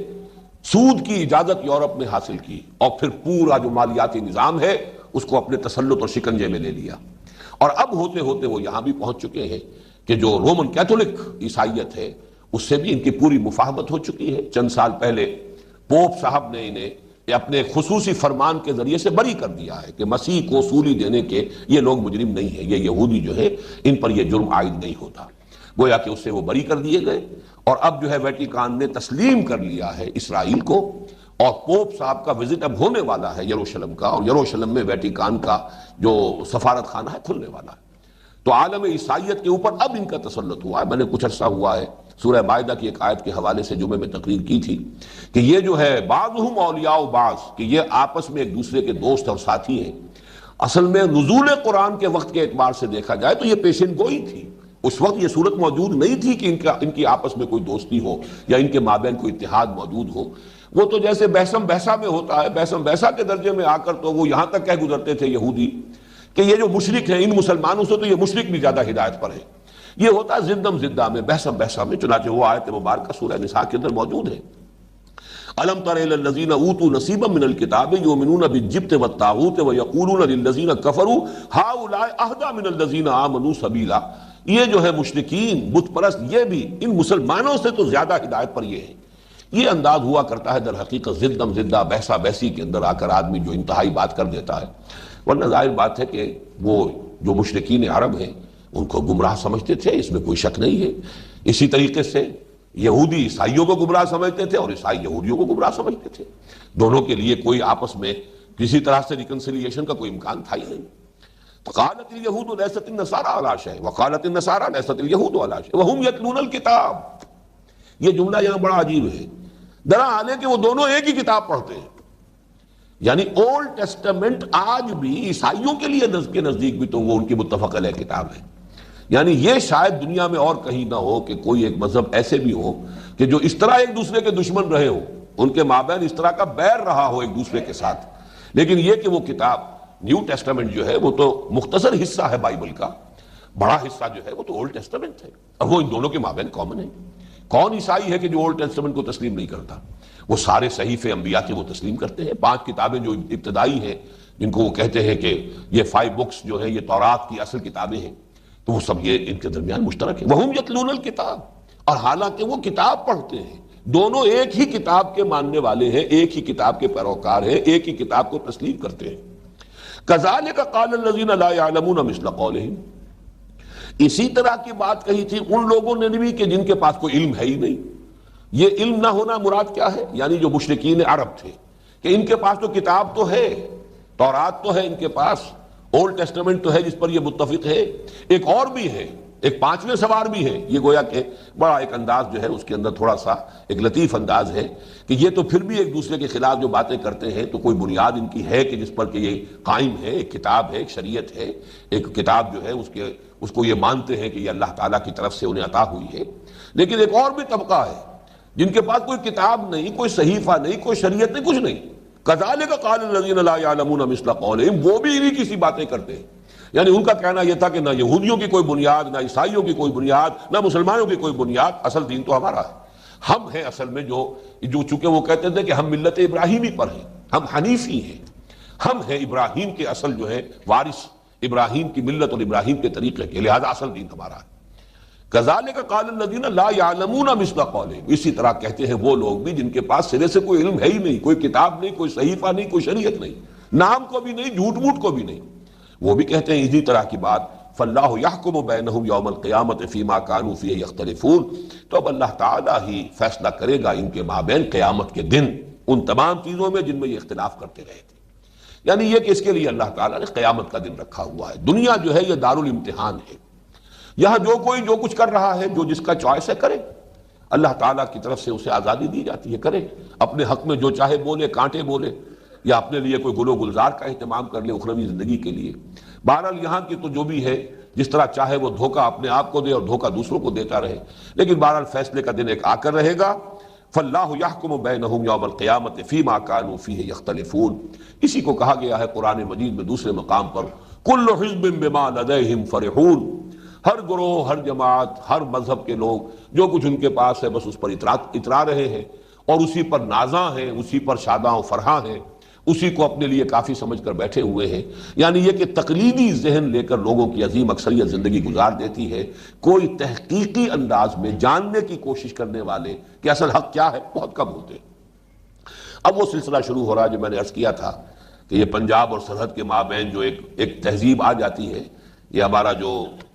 سود کی اجازت یورپ نے حاصل کی، اور پھر پورا جو مالیاتی نظام ہے اس کو اپنے تسلط اور شکنجے میں لے لیا، اور اب ہوتے ہوتے وہ یہاں بھی پہنچ چکے ہیں کہ جو رومن کیتھولک عیسائیت ہے اس سے بھی ان کی پوری مفاہمت ہو چکی ہے۔ چند سال پہلے پوپ صاحب نے انہیں اپنے خصوصی فرمان کے ذریعے سے بری کر دیا ہے کہ مسیح کو سولی دینے کے یہ لوگ مجرم نہیں ہیں، یہ یہودی جو ہے ان پر یہ جرم عائد نہیں ہوتا، گویا کہ اس سے وہ بری کر دیے گئے، اور اب جو ہے ویٹیکان نے تسلیم کر لیا ہے اسرائیل کو، اور پوپ صاحب کا وزٹ اب ہونے والا ہے یروشلم کا، اور یروشلم میں ویٹیکان کا جو سفارت خانہ ہے کھلنے والا ہے۔ تو عالم عیسائیت کے اوپر اب ان کا تسلط ہوا ہے۔ میں نے کچھ عرصہ ہوا ہے سورہ مائدہ کی ایک آیت کے حوالے سے جمعے میں تقریر کی تھی کہ یہ جو ہے بعضہم اولیاء بعض، کہ یہ آپس میں ایک دوسرے کے دوست اور ساتھی ہیں۔ اصل میں نزول قرآن کے وقت کے اعتبار سے دیکھا جائے تو یہ پیشن گوئی تھی، اس وقت یہ صورت موجود نہیں تھی کہ ان کی آپس میں کوئی دوستی ہو یا ان کے مابین کوئی اتحاد موجود ہو۔ وہ تو جیسے بحثم بحثہ میں ہوتا ہے، بحثم بحثہ کے درجے میں آ کر تو وہ یہاں تک کہہ گزرتے تھے یہودی کہ یہ جو مشرک ہیں ان مسلمانوں سے تو یہ مشرک بھی زیادہ ہدایت پر ہے۔ یہ ہوتا ہے زدم زدہ میں، بحثم بحثہ میں، چنانچہ وہ آیت مبارکہ سورہ نساء کے اندر موجود ہے۔ الم تر الی الذین اوتوا نصیبا من الکتاب یؤمنون بالجبت والطاغوت ویقولون للذین کفروا ہؤلاء اہدی من الذین آمنوا سبیلا۔ یہ جو ہے مشرکین بت پرست، یہ بھی ان مسلمانوں سے تو زیادہ ہدایت پر یہ ہے۔ یہ انداز ہوا کرتا ہے در حقیقت زدم زدہ بحثہ بحثی کے اندر آ کر آدمی جو انتہائی بات کر دیتا ہے، ورنہ ظاہر بات ہے کہ وہ جو مشرکین عرب ہیں ان کو گمراہ سمجھتے تھے، اس میں کوئی شک نہیں ہے۔ اسی طریقے سے یہودی عیسائیوں کو گمراہ سمجھتے تھے اور عیسائی یہودیوں کو گمراہ سمجھتے تھے، دونوں کے لیے کوئی آپس میں کسی طرح سے ریکنسیلیشن کا کوئی امکان تھا ہی نہیں۔ قالت اليهود ليست النصارى على شيء وقالت النصارى ليست اليهود على شيء وهم يتلون الكتاب۔ یہ جملہ یہاں بڑا عجیب ہے، دراحال ہے کہ وہ دونوں ایک ہی کتاب پڑھتے ہیں، یعنی اولڈ ٹیسٹمنٹ آج بھی عیسائیوں کے لیے کے نزدیک بھی تو وہ ان کی متفق علیہ کتاب ہے۔ یعنی یہ شاید دنیا میں اور کہیں نہ ہو کہ کوئی ایک مذہب ایسے بھی ہو کہ جو اس طرح ایک دوسرے کے دشمن رہے ہو، ان کے مابین اس طرح کا بیر رہا ہو ایک دوسرے کے ساتھ، لیکن یہ کہ وہ کتاب نیو ٹیسٹمنٹ جو ہے وہ تو مختصر حصہ ہے بائبل کا، بڑا حصہ جو ہے وہ تو اولڈ ٹیسٹمنٹ ہے، اور وہ ان دونوں کے مابین کامن ہے۔ کون عیسائی ہے کہ جو اولڈ ٹیسٹمنٹ کو تسلیم نہیں کرتا؟ وہ سارے صحیفے انبیاء کے وہ تسلیم کرتے ہیں۔ 5 کتابیں جو ابتدائی ہیں جن کو وہ کہتے ہیں کہ یہ 5 بکس جو ہیں یہ تورات کی اصل کتابیں ہیں، تو وہ سب یہ ان کے درمیان مشترک ہے۔ وَهُمْ يَتْلُونَ الْكِتَابَ، اور حالانکہ وہ کتاب پڑھتے ہیں، دونوں ایک ہی کتاب کے ماننے والے ہیں، ایک ہی کتاب کے پیروکار ہیں، ایک ہی کتاب کو تسلیم کرتے ہیں۔ كَذَلِكَ قَالَ الَّذِينَ لَا يَعْلَمُونَ مِثْلَ قَوْلِهِمْ، اسی طرح کی بات کہی تھی ان لوگوں نے بھی کہ جن کے پاس کوئی علم ہے ہی نہیں۔ یہ علم نہ ہونا مراد کیا ہے؟ یعنی جو مشرکین عرب تھے کہ ان کے پاس تو کتاب تو ہے، تورات تو ہے ان کے پاس، اولڈ ٹیسٹمنٹ تو ہے جس پر یہ متفق ہے، ایک اور بھی ہے، ایک 5ویں سوار بھی ہے۔ یہ گویا کہ بڑا ایک انداز جو ہے اس کے اندر تھوڑا سا ایک لطیف انداز ہے کہ یہ تو پھر بھی ایک دوسرے کے خلاف جو باتیں کرتے ہیں تو کوئی بنیاد ان کی ہے کہ جس پر کہ یہ قائم ہے، ایک کتاب ہے، ایک شریعت ہے، ایک کتاب جو ہے اس کو یہ مانتے ہیں کہ یہ اللہ تعالیٰ کی طرف سے انہیں عطا ہوئی ہے۔ لیکن ایک اور بھی طبقہ ہے جن کے پاس کوئی کتاب نہیں، کوئی صحیفہ نہیں، کوئی شریعت نہیں، کچھ نہیں۔ كَذَلِكَ قَالَ الَّذِينَ لَا يَعْلَمُونَ مِثْلَ قَوْلِهِمْ، وہ بھی انہی کسی باتیں کرتے ہیں۔ یعنی ان کا کہنا یہ تھا کہ نہ یہودیوں کی کوئی بنیاد، نہ عیسائیوں کی کوئی بنیاد، نہ مسلمانوں کی کوئی بنیاد، اصل دین تو ہمارا ہے۔ ہم ہیں اصل میں جو چونکہ وہ کہتے تھے کہ ہم ملت ابراہیمی پر ہیں، ہم حنیفی ہیں، ہم ہیں ابراہیم کے اصل جو ہے وارث، ابراہیم کی ملت اور ابراہیم کے طریقے کے، لہذا اصل دین ہمارا ہے۔ كَذَلِكَ قَالَ الَّذِينَ لَا يَعْلَمُونَ مِثْلَ قَوْلِهِمْ، اسی طرح کہتے ہیں وہ لوگ بھی جن کے پاس سرے سے کوئی علم ہے ہی نہیں، کوئی کتاب نہیں، کوئی صحیفہ نہیں، کوئی شریعت نہیں، نام کو بھی نہیں، جھوٹ موٹ کو بھی نہیں، وہ بھی کہتے ہیں اسی طرح کی بات۔ فَاللَّهُ يَحْكُمُ بَيْنَهُمْ يَوْمَ الْقِيَامَةِ فِي مَا كَانُوا فِيهِ يَخْتَلِفُونَ، تو اب اللہ تعالیٰ ہی فیصلہ کرے گا ان کے مابین قیامت کے دن ان تمام چیزوں میں جن میں یہ اختلاف کرتے رہے تھے۔ یعنی یہ کہ اس کے لیے اللہ تعالیٰ نے قیامت کا دن رکھا ہوا ہے۔ دنیا جو ہے یہ دارالامتحان ہے، یہاں جو کوئی جو کچھ کر رہا ہے، جو جس کا چوائس ہے کرے، اللہ تعالیٰ کی طرف سے اسے آزادی دی جاتی ہے، کرے اپنے حق میں جو چاہے بولے، کانٹے بولے، یا اپنے لیے کوئی گل و گلزار کا اہتمام کر لے اخروی زندگی کے لیے۔ بہرحال یہاں کی تو جو بھی ہے جس طرح چاہے وہ دھوکہ اپنے آپ کو دے اور دھوکہ دوسروں کو دیتا رہے، لیکن بہرحال فیصلے کا دن ایک آ کر رہے گا۔ فَاللَّهُ يَحْكُمُ بَيْنَهُمْ يَوْمَ الْقِيَامَةِ فِي مَا كَانُوا فِيهِ يَخْتَلِفُونَ، اسی کو کہا گیا ہے قرآن مجید میں دوسرے مقام پر، كُلُّ حِزْبٍ بِمَا لَدَيْهِمْ فَرِحُونَ، ہر گروہ، ہر جماعت، ہر مذہب کے لوگ جو کچھ ان کے پاس ہے بس اس پر اترا رہے ہیں اور اسی پر نازاں ہیں، اسی پر شاداں و فرحاں ہیں، اسی کو اپنے لیے کافی سمجھ کر بیٹھے ہوئے ہیں۔ یعنی یہ کہ تقلیدی ذہن لے کر لوگوں کی عظیم اکثریت زندگی گزار دیتی ہے، کوئی تحقیقی انداز میں جاننے کی کوشش کرنے والے کہ اصل حق کیا ہے بہت کم ہوتے ہیں۔ اب وہ سلسلہ شروع ہو رہا ہے جو میں نے عرض کیا تھا کہ یہ پنجاب اور سرحد کے مابین جو ایک تہذیب آ جاتی ہے، یہ ہمارا جو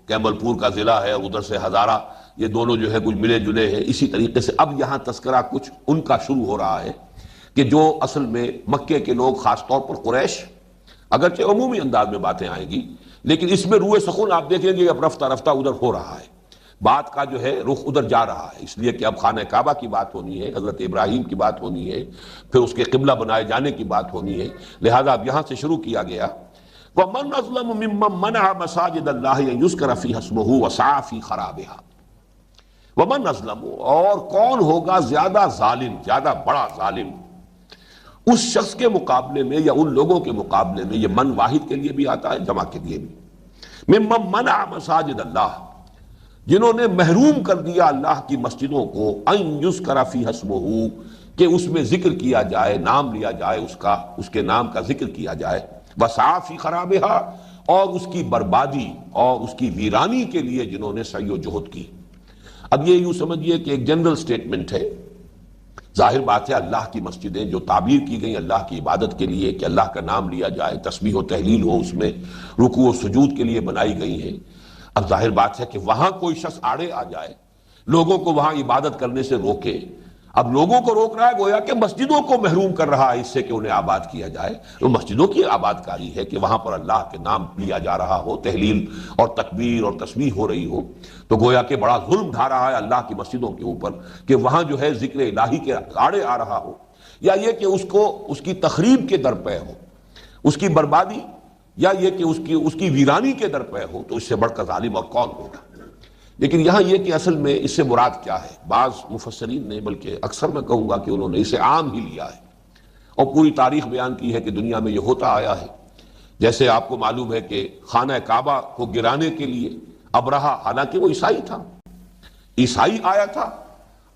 کیمل پور کا ضلع ہے اور ادھر سے ہزارہ، یہ دونوں جو ہے کچھ ملے جلے ہیں۔ اسی طریقے سے اب یہاں تذکرہ کچھ ان کا شروع ہو رہا ہے کہ جو اصل میں مکے کے لوگ، خاص طور پر قریش، اگرچہ عمومی انداز میں باتیں آئیں گی لیکن اس میں روئے سخن آپ دیکھیں گے اب رفتہ رفتہ ادھر ہو رہا ہے، بات کا جو ہے رخ ادھر جا رہا ہے، اس لیے کہ اب خانہ کعبہ کی بات ہونی ہے، حضرت ابراہیم کی بات ہونی ہے، پھر اس کے قبلہ بنائے جانے کی بات ہونی ہے، لہذا اب یہاں سے شروع کیا گیا۔ وَمَنْ أَظْلَمُ مِمَّنْ مَنَعَ مَسَاجِدَ اللَّهِ أَنْ يُذْكَرَ فِيهَا اسْمُهُ وَسَعَىٰ فِي خَرَابِهَا۔ وَمَنْ أَظْلَمُ، اور کون ہوگا زیادہ ظالم، زیادہ بڑا ظالم اس شخص کے مقابلے میں یا ان لوگوں کے مقابلے میں، یہ من واحد کے لیے بھی آتا ہے، جمع کے لیے بھی، مِمَّنْ مَنَعَ مَسَاجِدَ اللَّهِ، جنہوں نے محروم کر دیا اللہ کی مسجدوں کو، أَنْ يُذْكَرَ فِيهَا اسْمُهُ، کہ اس میں ذکر کیا جائے، نام لیا جائے اس کا، اس کے نام کا ذکر کیا جائے، وَسَعَىٰ فِي خَرَابِهَا، اور اس کی بربادی اور اس کی ویرانی کے لیے جنہوں نے سعی و جہد کی۔ اب یہ یوں سمجھیے کہ ایک جنرل سٹیٹمنٹ ہے ظاہر بات ہے اللہ کی مسجدیں جو تعبیر کی گئی اللہ کی عبادت کے لیے کہ اللہ کا نام لیا جائے، تسبیح و تحلیل ہو، اس میں رکوع و سجود کے لیے بنائی گئی ہیں۔ اب ظاہر بات ہے کہ وہاں کوئی شخص آڑے آ جائے، لوگوں کو وہاں عبادت کرنے سے روکے، اب لوگوں کو روک رہا ہے، گویا کہ مسجدوں کو محروم کر رہا ہے اس سے کہ انہیں آباد کیا جائے۔ وہ مسجدوں کی آباد کاری ہے کہ وہاں پر اللہ کے نام لیا جا رہا ہو، تحلیل اور تکبیر اور تسبیح ہو رہی ہو، تو گویا کہ بڑا ظلم ڈھا رہا ہے اللہ کی مسجدوں کے اوپر کہ وہاں جو ہے ذکر الہی کے آڑے آ رہا ہو، یا یہ کہ اس کی تخریب کے در پہ ہو، اس کی بربادی، یا یہ کہ اس کی ویرانی کے در پہ ہو، تو اس سے بڑھ کر ظالم اور کون ہوگا۔ لیکن یہاں یہ کہ اصل میں اس سے مراد کیا ہے، بعض مفسرین نے، بلکہ اکثر میں کہوں گا کہ انہوں نے اسے عام ہی لیا ہے اور پوری تاریخ بیان کی ہے کہ دنیا میں یہ ہوتا آیا ہے۔ جیسے آپ کو معلوم ہے کہ خانہ کعبہ کو گرانے کے لیے ابرہہ، حالانکہ وہ عیسائی تھا، عیسائی آیا تھا،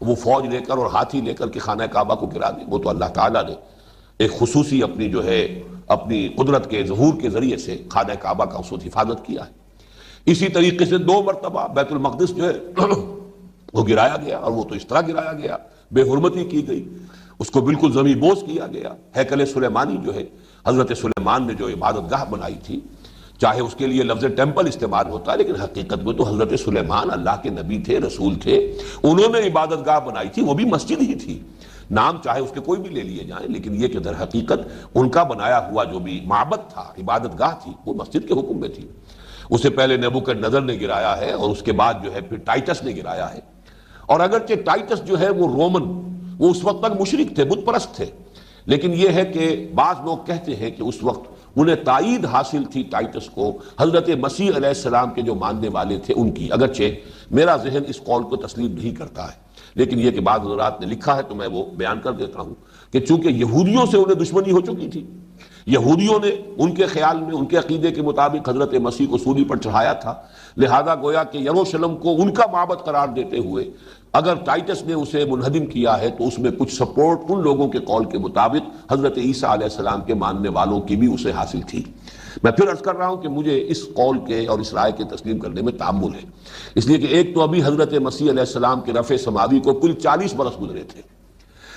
وہ فوج لے کر اور ہاتھی لے کر کے خانہ کعبہ کو گرا دے، وہ تو اللہ تعالیٰ نے ایک خصوصی اپنی قدرت کے ظہور کے ذریعے سے خانہ کعبہ کا اس وقت حفاظت کیا ہے۔ اسی طریقے سے 2 مرتبہ بیت المقدس جو ہے وہ گرایا گیا، اور وہ تو اس طرح گرایا گیا، بے حرمتی کی گئی، اس کو بالکل زمین بوس کیا گیا۔ ہیکل سلیمانی جو ہے، حضرت سلیمان نے جو عبادت گاہ بنائی تھی، چاہے اس کے لیے لفظ ٹیمپل استعمال ہوتا ہے، لیکن حقیقت میں تو حضرت سلیمان اللہ کے نبی تھے، رسول تھے، انہوں نے عبادت گاہ بنائی تھی، وہ بھی مسجد ہی تھی، نام چاہے اس کے کوئی بھی لے لیے جائیں، لیکن یہ کہ در حقیقت ان کا بنایا ہوا جو بھی معبد تھا، عبادت گاہ تھی، وہ مسجد کے حکم میں تھی۔ اسے پہلے نیبوکڈنیزر نے گرایا ہے، اور اس کے بعد جو ہے پھر ٹائٹس نے گرایا ہے۔ اور اگرچہ ٹائٹس جو ہے وہ رومن، وہ اس وقت تک مشرک تھے، بت پرست تھے، لیکن یہ ہے کہ بعض لوگ کہتے ہیں کہ اس وقت انہیں تائید حاصل تھی ٹائٹس کو حضرت مسیح علیہ السلام کے جو ماننے والے تھے ان کی، اگرچہ میرا ذہن اس قول کو تسلیم نہیں کرتا ہے، لیکن یہ کہ بعض حضرات نے لکھا ہے تو میں وہ بیان کر دیتا ہوں کہ چونکہ یہودیوں سے انہیں دشمنی ہو چکی تھی، یہودیوں نے ان کے خیال میں، ان کے عقیدے کے مطابق حضرت مسیح کو صلیب پر چڑھایا تھا، لہذا گویا کہ یروشلم کو ان کا معبد قرار دیتے ہوئے اگر ٹائٹس نے اسے منہدم کیا ہے تو اس میں کچھ سپورٹ ان لوگوں کے قول کے مطابق حضرت عیسیٰ علیہ السلام کے ماننے والوں کی بھی اسے حاصل تھی۔ میں پھر عرض کر رہا ہوں کہ مجھے اس قول کے اور اس رائے کے تسلیم کرنے میں تعمل ہے، اس لیے کہ ایک تو ابھی حضرت مسیح علیہ السلام کے رفع سماوی کو کل 40 برس گزرے تھے،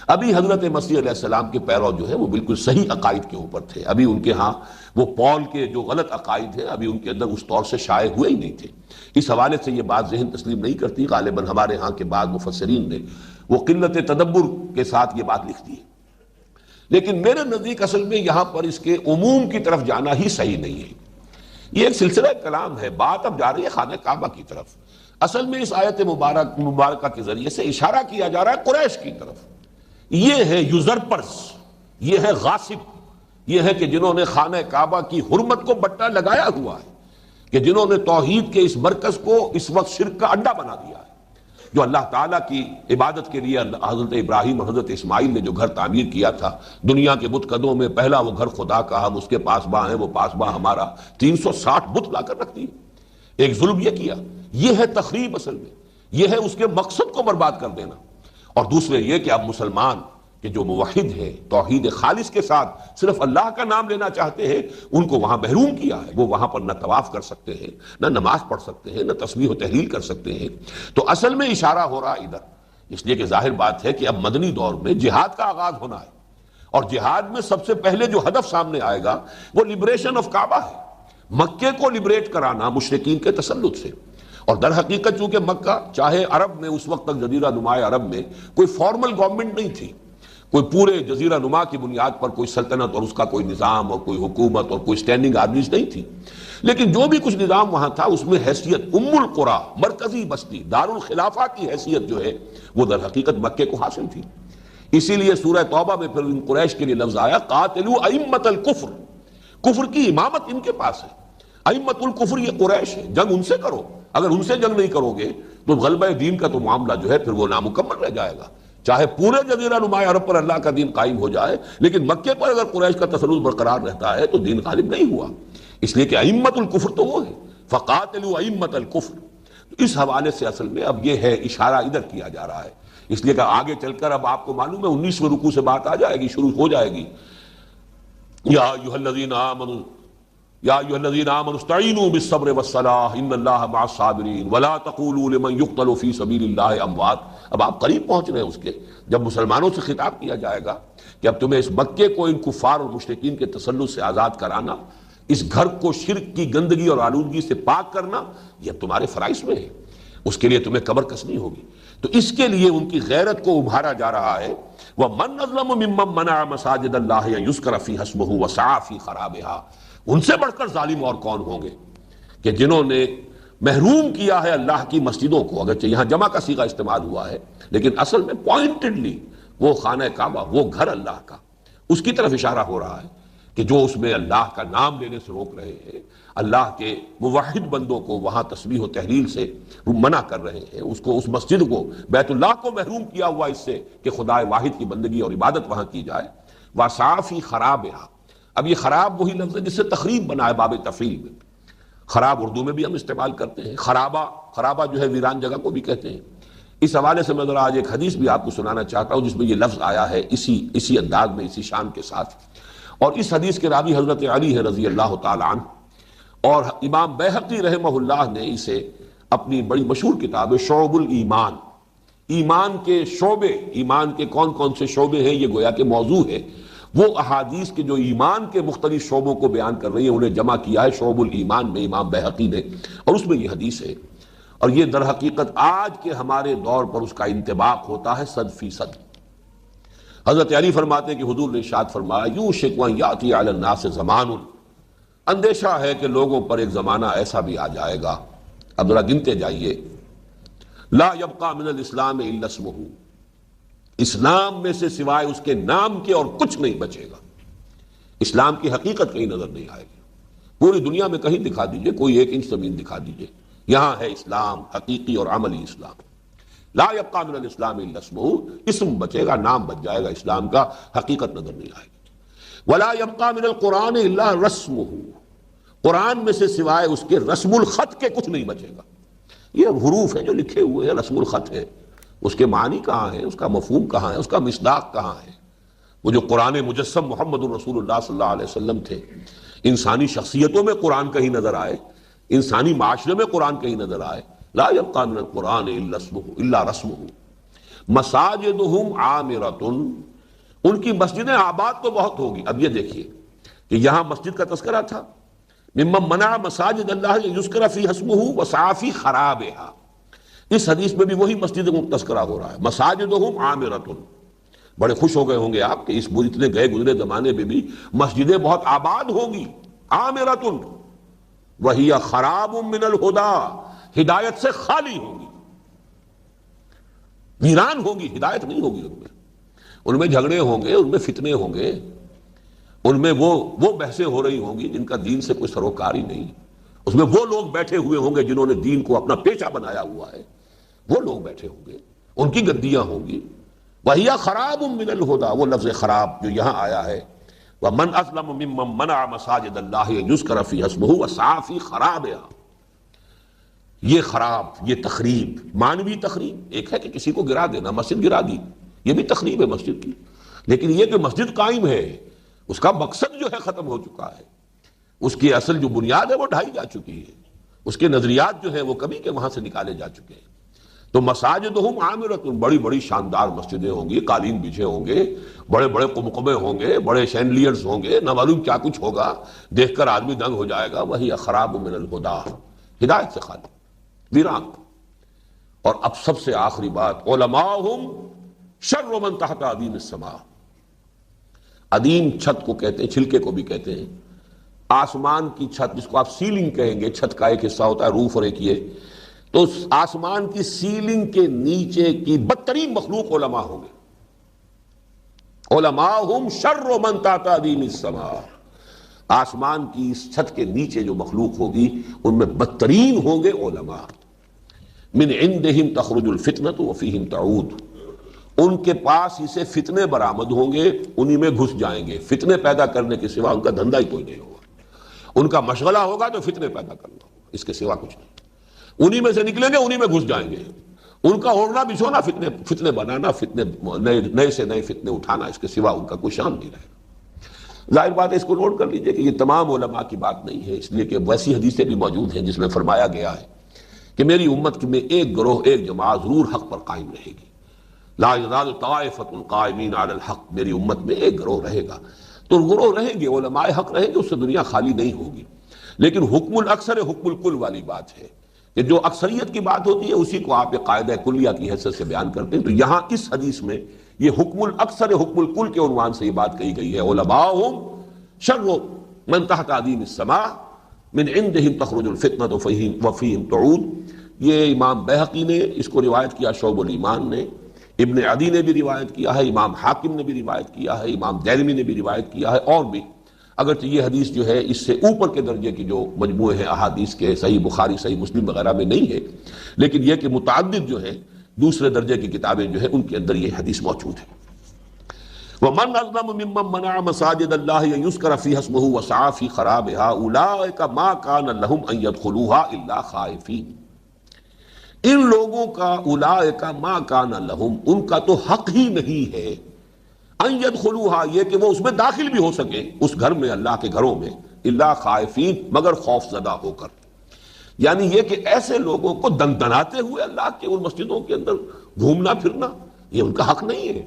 ابھی حضرت مسیح علیہ السلام کے پیرو جو ہے وہ بالکل صحیح عقائد کے اوپر تھے، ابھی ان کے ہاں وہ پول کے جو غلط عقائد ہیں ابھی ان کے اندر اس طور سے شائع ہوئے ہی نہیں تھے۔ اس حوالے سے یہ بات ذہن تسلیم نہیں کرتی، غالباً ہمارے ہاں کے بعض مفسرین نے وہ قلت تدبر کے ساتھ یہ بات لکھ دی ہے، لیکن میرے نزدیک اصل میں یہاں پر اس کے عموم کی طرف جانا ہی صحیح نہیں ہے۔ یہ ایک سلسلہ کلام ہے، بات اب جا رہی ہے خانہ کعبہ کی طرف۔ اصل میں اس آیت مبارکہ کے ذریعے سے اشارہ کیا جا رہا ہے قریش کی طرف، یہ ہے یوزرپرز، یہ ہے غاصب، یہ ہے کہ جنہوں نے خانہ کعبہ کی حرمت کو بٹا لگایا ہوا ہے، کہ جنہوں نے توحید کے اس مرکز کو اس وقت شرک کا اڈا بنا دیا ہے۔ جو اللہ تعالیٰ کی عبادت کے لیے حضرت ابراہیم اور حضرت اسماعیل نے جو گھر تعمیر کیا تھا، دنیا کے بت قدوں میں پہلا وہ گھر خدا کا، ہم اس کے پاسباں ہیں، وہ پاسباں ہمارا، 360 بت لا کر رکھ دیے۔ ایک ظلم یہ کیا، یہ ہے تخریب، اصل میں یہ ہے اس کے مقصد کو برباد کر دینا۔ اور دوسرے یہ کہ اب مسلمان کہ جو موحد ہے، توحید خالص کے ساتھ صرف اللہ کا نام لینا چاہتے ہیں، ان کو وہاں محروم کیا ہے، وہ وہاں پر نہ طواف کر سکتے ہیں، نہ نماز پڑھ سکتے ہیں، نہ تسبیح و تحلیل کر سکتے ہیں۔ تو اصل میں اشارہ ہو رہا ادھر، اس لیے کہ ظاہر بات ہے کہ اب مدنی دور میں جہاد کا آغاز ہونا ہے، اور جہاد میں سب سے پہلے جو ہدف سامنے آئے گا وہ لبریشن آف کعبہ ہے، مکے کو لبریٹ کرانا مشرکین کے تسلط سے۔ اور در حقیقت چونکہ مکہ چاہے عرب میں اس وقت تک جزیرہ نما عرب میں کوئی فارمل گورنمنٹ نہیں تھی، کوئی پورے جزیرہ نما کی بنیاد پر کوئی سلطنت اور اس کا کوئی نظام اور کوئی حکومت اور کوئی سٹینڈنگ آرمیز نہیں تھی، لیکن جو بھی کچھ نظام وہاں تھا اس میں حیثیت ام القریٰ، مرکزی بستی، دارالخلافہ کی حیثیت جو ہے وہ در حقیقت مکے کو حاصل تھی۔ اسی لیے سورہ توبہ میں پھر ان قریش کے لیے لفظ آیا قاتلوا ائمۃ الکفر، کفر کی امامت ان کے پاس ہے، ائمۃ الکفر یہ قریش ہے، جنگ ان سے کرو، اگر ان سے جنگ نہیں کرو گے تو غلبہ دین کا تو معاملہ جو ہے پھر وہ نامکمل رہ جائے گا، چاہے پورے جزیرہ نما عرب پر اللہ کا دین قائم ہو جائے، لیکن مکے پر اگر قریش کا تسلط برقرار رہتا ہے تو دین غالب نہیں ہوا، اس لیے کہ ائمۃ الکفر تو وہ ہے، فقاتلوا ائمۃ الکفر۔ اس حوالے سے اصل میں اب یہ ہے اشارہ ادھر کیا جا رہا ہے، اس لیے کہ آگے چل کر اب آپ کو معلوم ہے 19ویں رکوع سے بات آ جائے گی، شروع ہو جائے گی، یا ایھا الذین آمنوا یا ایھا الذین آمنوا استعینوا بالصبر والصلاۃ ان اللہ مع الصابرین ولا تقولوا لمن یقتل فی سبیل اللہ اموات۔ اب آپ قریب پہنچ رہے ہیں اس کے، جب مسلمانوں سے خطاب کیا جائے گا کہ اب تمہیں اس مکے کو ان کفار اور مشرکین کے تسلط سے آزاد کرانا، اس گھر کو شرک کی گندگی اور آلودگی سے پاک کرنا، یہ اب تمہارے فرائض میں ہے، اس کے لیے تمہیں کمر کسنی ہوگی۔ تو اس کے لیے ان کی غیرت کو ابھارا جا رہا ہے۔ وَمَنْ أَظْلَمُ مِمَّنْ مَنَعَ مَسَاجِدَ اللَّهِ أَنْ يُذْكَرَ فِيهَا اسْمُهُ وَسَعَىٰ فِي خَرَابِهَا۔ ان سے بڑھ کر ظالم اور کون ہوں گے کہ جنہوں نے محروم کیا ہے اللہ کی مسجدوں کو، اگرچہ یہاں جمع کا صیغہ استعمال ہوا ہے لیکن اصل میں پوائنٹڈلی وہ خانہ کعبہ، وہ گھر اللہ کا، اس کی طرف اشارہ ہو رہا ہے کہ جو اس میں اللہ کا نام لینے سے روک رہے ہیں، اللہ کے موحد بندوں کو وہاں تسبیح و تحلیل سے منع کر رہے ہیں، اس کو، اس مسجد کو، بیت اللہ کو محروم کیا ہوا اس سے کہ خدا واحد کی بندگی اور عبادت وہاں کی جائے۔ وَسَعَىٰ فِي خَرَابِهَا۔ اب یہ خراب وہی لفظ ہے جس سے تخریب بنا ہے باب تفعیل میں۔ خراب اردو میں بھی ہم استعمال کرتے ہیں، خرابہ، خرابہ جو ہے ویران جگہ کو بھی کہتے ہیں۔ اس حوالے سے میں ذرا آج ایک حدیث بھی آپ کو سنانا چاہتا ہوں جس میں یہ لفظ آیا ہے اسی انداز میں، اسی شان کے ساتھ، اور اس حدیث کے راوی حضرت علی ہے رضی اللہ تعالی عنہ، اور امام بیہقی رحمہ اللہ نے اسے اپنی بڑی مشہور کتاب شعب الایمان، ایمان کے شعبے، ایمان کے کون کون سے شعبے ہیں، یہ گویا کہ موضوع ہے۔ وہ احادیث کے جو ایمان کے مختلف شعبوں کو بیان کر رہی ہیں انہیں جمع کیا ہے شعب الایمان میں امام بیہقی نے، اور اس میں یہ حدیث ہے، اور یہ در حقیقت آج کے ہمارے دور پر اس کا انطباق ہوتا ہے 100%۔ حضرت علی فرماتے ہیں کہ حضور نے ارشاد فرمایا یوشک ان یاتی علی الناس زمان، اندیشہ ہے کہ لوگوں پر ایک زمانہ ایسا بھی آ جائے گا، اب ذرا گنتے جائیے، لا یبقى من الاسلام الا اسمہ، اسلام میں سے سوائے اس کے نام کے اور کچھ نہیں بچے گا، اسلام کی حقیقت کہیں نظر نہیں آئے گی۔ پوری دنیا میں کہیں دکھا دیجئے، کوئی 1 انچ زمین دکھا دیجئے، یہاں ہے اسلام، حقیقی اور عملی اسلام۔ لا یبقى من الاسلام الا اسمہ، اسم بچے گا، نام بچ جائے گا اسلام کا، حقیقت نظر نہیں آئے گی۔ ولا یبقى من القرآن الا رسمہ، قرآن میں سے سوائے اس کے رسم الخط کے کچھ نہیں بچے گا۔ یہ حروف ہیں جو لکھے ہوئے ہیں، رسم الخط ہے، اس کے معنی کہاں ہے، اس کا مفہوم کہاں ہے، اس کا مصداق کہاں ہے؟ وہ جو قرآن مجسم محمد رسول اللہ صلی اللہ علیہ وسلم تھے، انسانی شخصیتوں میں قرآن کہیں نظر آئے، انسانی معاشرے میں قرآن کہیں نظر آئے، لا یبقى من القرآن الا رسمہ۔ مساجدہم عامرۃ، ان کی مسجدیں آباد تو بہت ہوگی۔ اب یہ دیکھیے کہ یہاں مسجد کا تذکرہ تھا، ممن منع مساجد اللہ یذکر فیہا اسمہ وسعی فی خرابہا، اس حدیث میں بھی وہی مسجد کا تذکرہ ہو رہا ہے، مساجدہم عامرۃ۔ بڑے خوش ہو گئے ہوں گے آپ کہ اس اتنے گئے گزرے زمانے میں بھی مسجدیں بہت آباد ہوں گی، عامرۃ وہی خراب من الہدی، ہدایت سے خالی ہوں گی، ویران ہوں گی، ہدایت نہیں ہوگی ان میں جھگڑے ہوں گے، ان میں فتنے ہوں گے، ان میں وہ بحثیں ہو رہی ہوں گی جن کا دین سے کوئی سروکار ہی نہیں، اس میں وہ لوگ بیٹھے ہوئے ہوں گے جنہوں نے دین کو اپنا پیشہ بنایا ہوا ہے، وہ لوگ بیٹھے ہوں گے، ان کی گدیاں ہوں گی۔ وَهِيَ خَرَابٌ مِّنَ الْهُدَىٰ، وہ لفظ خراب جو یہاں آیا ہے، وَمَنْ أَظْلَمُ مِمَّنْ مَنَعَ مَسَاجِدَ اللَّهِ أَن يُذْكَرَ فِيهَا اسْمُهُ وَسَعَىٰ فِي خَرَابِهَا۔ یہ خراب، یہ تخریب، معنوی تخریب ایک ہے کہ کسی کو گرا دینا، مسجد گرا دی، یہ بھی تخریب ہے مسجد کی، لیکن یہ کہ مسجد قائم ہے، اس کا مقصد جو ہے ختم ہو چکا ہے، اس کی اصل جو بنیاد ہے وہ ڈھائی جا چکی ہے، اس کے نظریات جو ہیں وہ کبھی کے وہاں سے نکالے جا چکے ہیں۔ تو مساجدہم عامرۃ، بڑی بڑی شاندار مسجدیں ہوں گی، قالین بچھے ہوں گے، بڑے بڑے قمقمے ہوں گے، بڑے شینڈلیئرز ہوں گے، نہ معلوم کیا کچھ ہوگا، دیکھ کر آدمی دنگ ہو جائے گا۔ وہی خراب من الہدیٰ، ہدایت سے خالی، ویران۔ اور اب سب سے آخری بات، علماءہم شر من تحت ادیم السماء، ادیم چھت کو کہتے ہیں، چھلکے کو بھی کہتے ہیں، آسمان کی چھت جس کو آپ سیلنگ کہیں گے، چھت کا ایک حصہ ہوتا ہے روف اور ایک یہ، تو آسمان کی سیلنگ کے نیچے کی بدترین مخلوق علماء ہوں گے۔ علماءہم شر من تحت ادیم السماء، آسمان کی اس چھت کے نیچے جو مخلوق ہوگی ان میں بدترین ہوں گے علماء۔ من عندہم تخرج الفتنۃ وفیہم تعود، ان کے پاس اسے فتنے برآمد ہوں گے، انہی میں گھس جائیں گے، فتنے پیدا کرنے کے سوا ان کا دھندا ہی کوئی نہیں ہوگا، ان کا مشغلہ ہوگا تو فتنے پیدا کرنا ہوگا، اس کے سوا کچھ نہیں، انہی میں سے نکلیں گے، انہی میں گھس جائیں گے، ان کا اوڑھنا بچھونا فتنے بنانا، فتنے نئے سے نئے فتنے اٹھانا، اس کے سوا ان کا کوئی شان نہیں رہے گا۔ ظاہر بات ہے اس کو نوٹ کر لیجئے کہ یہ تمام علماء کی بات نہیں ہے، اس لیے کہ ویسی حدیثیں بھی موجود ہیں جس میں فرمایا گیا ہے کہ میری امت میں ایک گروہ، ایک جماعت ضرور حق پر قائم رہے گی، لا یزال طائفۃ قائمین علی الحق، میری امت میں ایک گروہ رہے گا۔ تو گروہ رہیں گے، علماء حق رہیں گے، اس سے دنیا خالی نہیں ہوگی۔ لیکن حکم الاکثر حکم الکل والی بات ہے کہ جو اکثریت کی بات ہوتی ہے اسی کو آپ ایک قاعدہ کلیہ کی حیثیت سے بیان کرتے ہیں۔ تو یہاں اس حدیث میں یہ حکم الاکثر حکم الکل کے عنوان سے یہ بات کہی گئی ہے، علماءہم شر من تحت عدیم السماء من عندہم تخرج الفتنۃ وفیہم تعود۔ یہ امام بیہقی نے اس کو روایت کیا، شعب الایمان نے، ابن عدی نے بھی روایت کیا ہے، امام حاکم نے بھی روایت کیا ہے، امام دارمی نے بھی روایت کیا ہے، اور بھی اگرچہ یہ حدیث جو ہے اس سے اوپر کے درجے کی جو مجموعے ہیں احادیث کے، صحیح بخاری صحیح مسلم وغیرہ میں نہیں ہے، لیکن یہ کہ متعدد جو ہے دوسرے درجے کی کتابیں جو ہے ان کے اندر یہ حدیث موجود ہے۔ وَمَنْ أَظْلَمُ مِمَّنْ مَنَعَ مَسَاجِدَ اللَّهِ أَن يُذْكَرَ فِيهَا اسْمُهُ وَسَعَىٰ فِي خَرَابِهَا أُولَٰئِكَ مَا كَانَ لَهُمْ أَن يَدْخُلُوهَا إِلَّا خَائِفِينَ۔ ان لوگوں کا اولئک ما کان لہم، ان کا تو حق ہی نہیں ہے، ان يدخلوها، یہ کہ وہ اس میں داخل بھی ہو سکے، اس گھر میں، اللہ کے گھروں میں، الا خائفین، مگر خوف زدہ ہو کر۔ یعنی یہ کہ ایسے لوگوں کو دندناتے ہوئے اللہ کے ان مسجدوں کے اندر گھومنا پھرنا، یہ ان کا حق نہیں ہے۔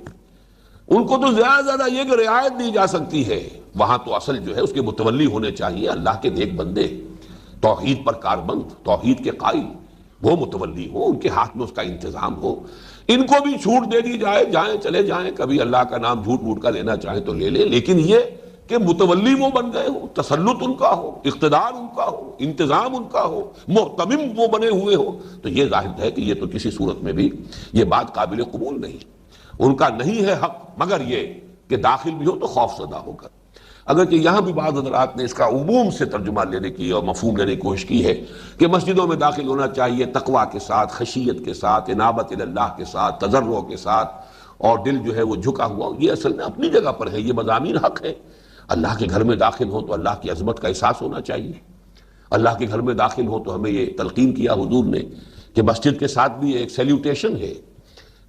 ان کو تو زیادہ زیادہ یہ کہ رعایت دی جا سکتی ہے، وہاں تو اصل جو ہے اس کے متولی ہونے چاہیے اللہ کے نیک بندے، توحید پر کاربند، توحید کے قائل، وہ متولی ہو، ان کے ہاتھ میں اس کا انتظام ہو۔ ان کو بھی چھوٹ دے دی جائے، جائیں چلے جائیں، کبھی اللہ کا نام جھوٹ موٹ کا لینا چاہیں تو لے لیں، لیکن یہ کہ متولی وہ بن گئے ہو، تسلط ان کا ہو، اقتدار ان کا ہو، انتظام ان کا ہو، محتمم وہ بنے ہوئے ہو، تو یہ ظاہر ہے کہ یہ تو کسی صورت میں بھی یہ بات قابل قبول نہیں، ان کا نہیں ہے حق، مگر یہ کہ داخل بھی ہو تو خوف زدہ ہو کر۔ اگرچہ یہاں بھی بعض حضرات نے اس کا عموم سے ترجمہ لینے کی اور مفہوم لینے کی کوشش کی ہے کہ مسجدوں میں داخل ہونا چاہیے تقویٰ کے ساتھ، خشیت کے ساتھ، انابت اللہ کے ساتھ، تضرع کے ساتھ، اور دل جو ہے وہ جھکا ہوا۔ یہ اصل میں اپنی جگہ پر ہے، یہ مضامین حق ہے۔ اللہ کے گھر میں داخل ہو تو اللہ کی عظمت کا احساس ہونا چاہیے۔ اللہ کے گھر میں داخل ہو تو ہمیں یہ تلقین کیا حضور نے کہ مسجد کے ساتھ بھی ایک سیلیوٹیشن ہے،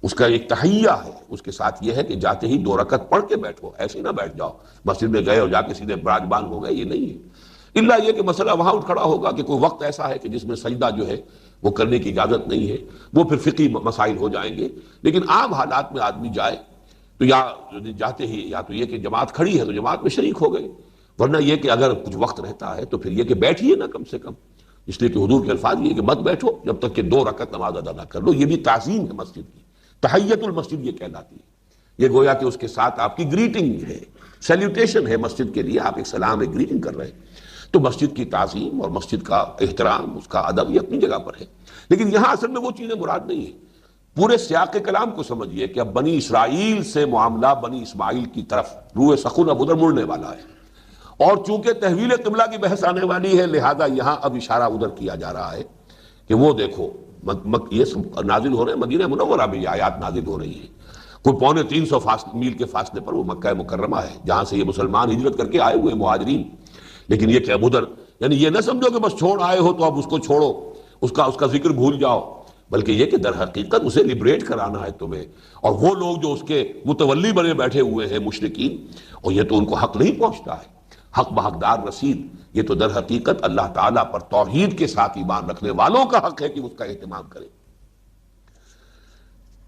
اس کا ایک تحیہ ہے، اس کے ساتھ یہ ہے کہ جاتے ہی 2 رکعت پڑھ کے بیٹھو، ایسے ہی نہ بیٹھ جاؤ مسجد میں گئے اور جا کے سیدھے براجمان ہو گئے، یہ نہیں ہے۔ الا یہ کہ مسئلہ وہاں اٹھ کھڑا ہوگا کہ کوئی وقت ایسا ہے کہ جس میں سجدہ جو ہے وہ کرنے کی اجازت نہیں ہے، وہ پھر فقہی مسائل ہو جائیں گے۔ لیکن عام حالات میں آدمی جائے تو یا جاتے ہی یا تو یہ کہ جماعت کھڑی ہے تو جماعت میں شریک ہو گئے، ورنہ یہ کہ اگر کچھ وقت رہتا ہے تو پھر یہ کہ بیٹھیے نا کم سے کم، اس لیے کہ حضور کے الفاظ یہ کہ مت بیٹھو جب تک کہ 2 رکعت نماز ادا نہ کر لو۔ یہ بھی تعظیم ہے مسجد کی، تحیت المسجد یہ کہلاتی ہے۔ یہ گویا کہ اس کے ساتھ آپ کی گریٹنگ ہے، سیلیوٹیشن ہے مسجد کے لیے، آپ ایک سلام، ایک گریٹنگ کر رہے ہیں۔ تو مسجد کی تعظیم اور مسجد کا احترام، اس کا ادب، یہ اپنی جگہ پر ہے، لیکن یہاں اصل میں وہ چیزیں مراد نہیں ہیں۔ پورے سیاق کلام کو سمجھیے کہ اب بنی اسرائیل سے معاملہ بنی اسماعیل کی طرف روئے سخن اب ادھر مڑنے والا ہے، اور چونکہ تحویل قبلہ کی بحث آنے والی ہے لہذا یہاں اب اشارہ ادھر کیا جا رہا ہے کہ وہ دیکھو یہ نازل ہو رہے ہیں، مدینہ منورہ میں یہ آیات نازل ہو رہی ہیں، کوئی 250 میل کے فاصلے پر وہ مکہ مکرمہ ہے جہاں سے یہ مسلمان ہجرت کر کے آئے ہوئے مہاجرین۔ لیکن یہ کہ اب ادھر یعنی یہ نہ سمجھو کہ بس چھوڑ آئے ہو تو اب اس کو چھوڑو، اس کا ذکر بھول جاؤ، بلکہ یہ کہ در حقیقت اسے لبریٹ کرانا ہے تمہیں۔ اور وہ لوگ جو اس کے متولی بنے بیٹھے ہوئے ہیں مشرکین، اور یہ تو ان کو حق نہیں پہنچتا ہے، حق بحقدار رسید، یہ تو در حقیقت اللہ تعالیٰ پر توحید کے ساتھ ایمان رکھنے والوں کا حق ہے کہ اس کا اہتمام کرے۔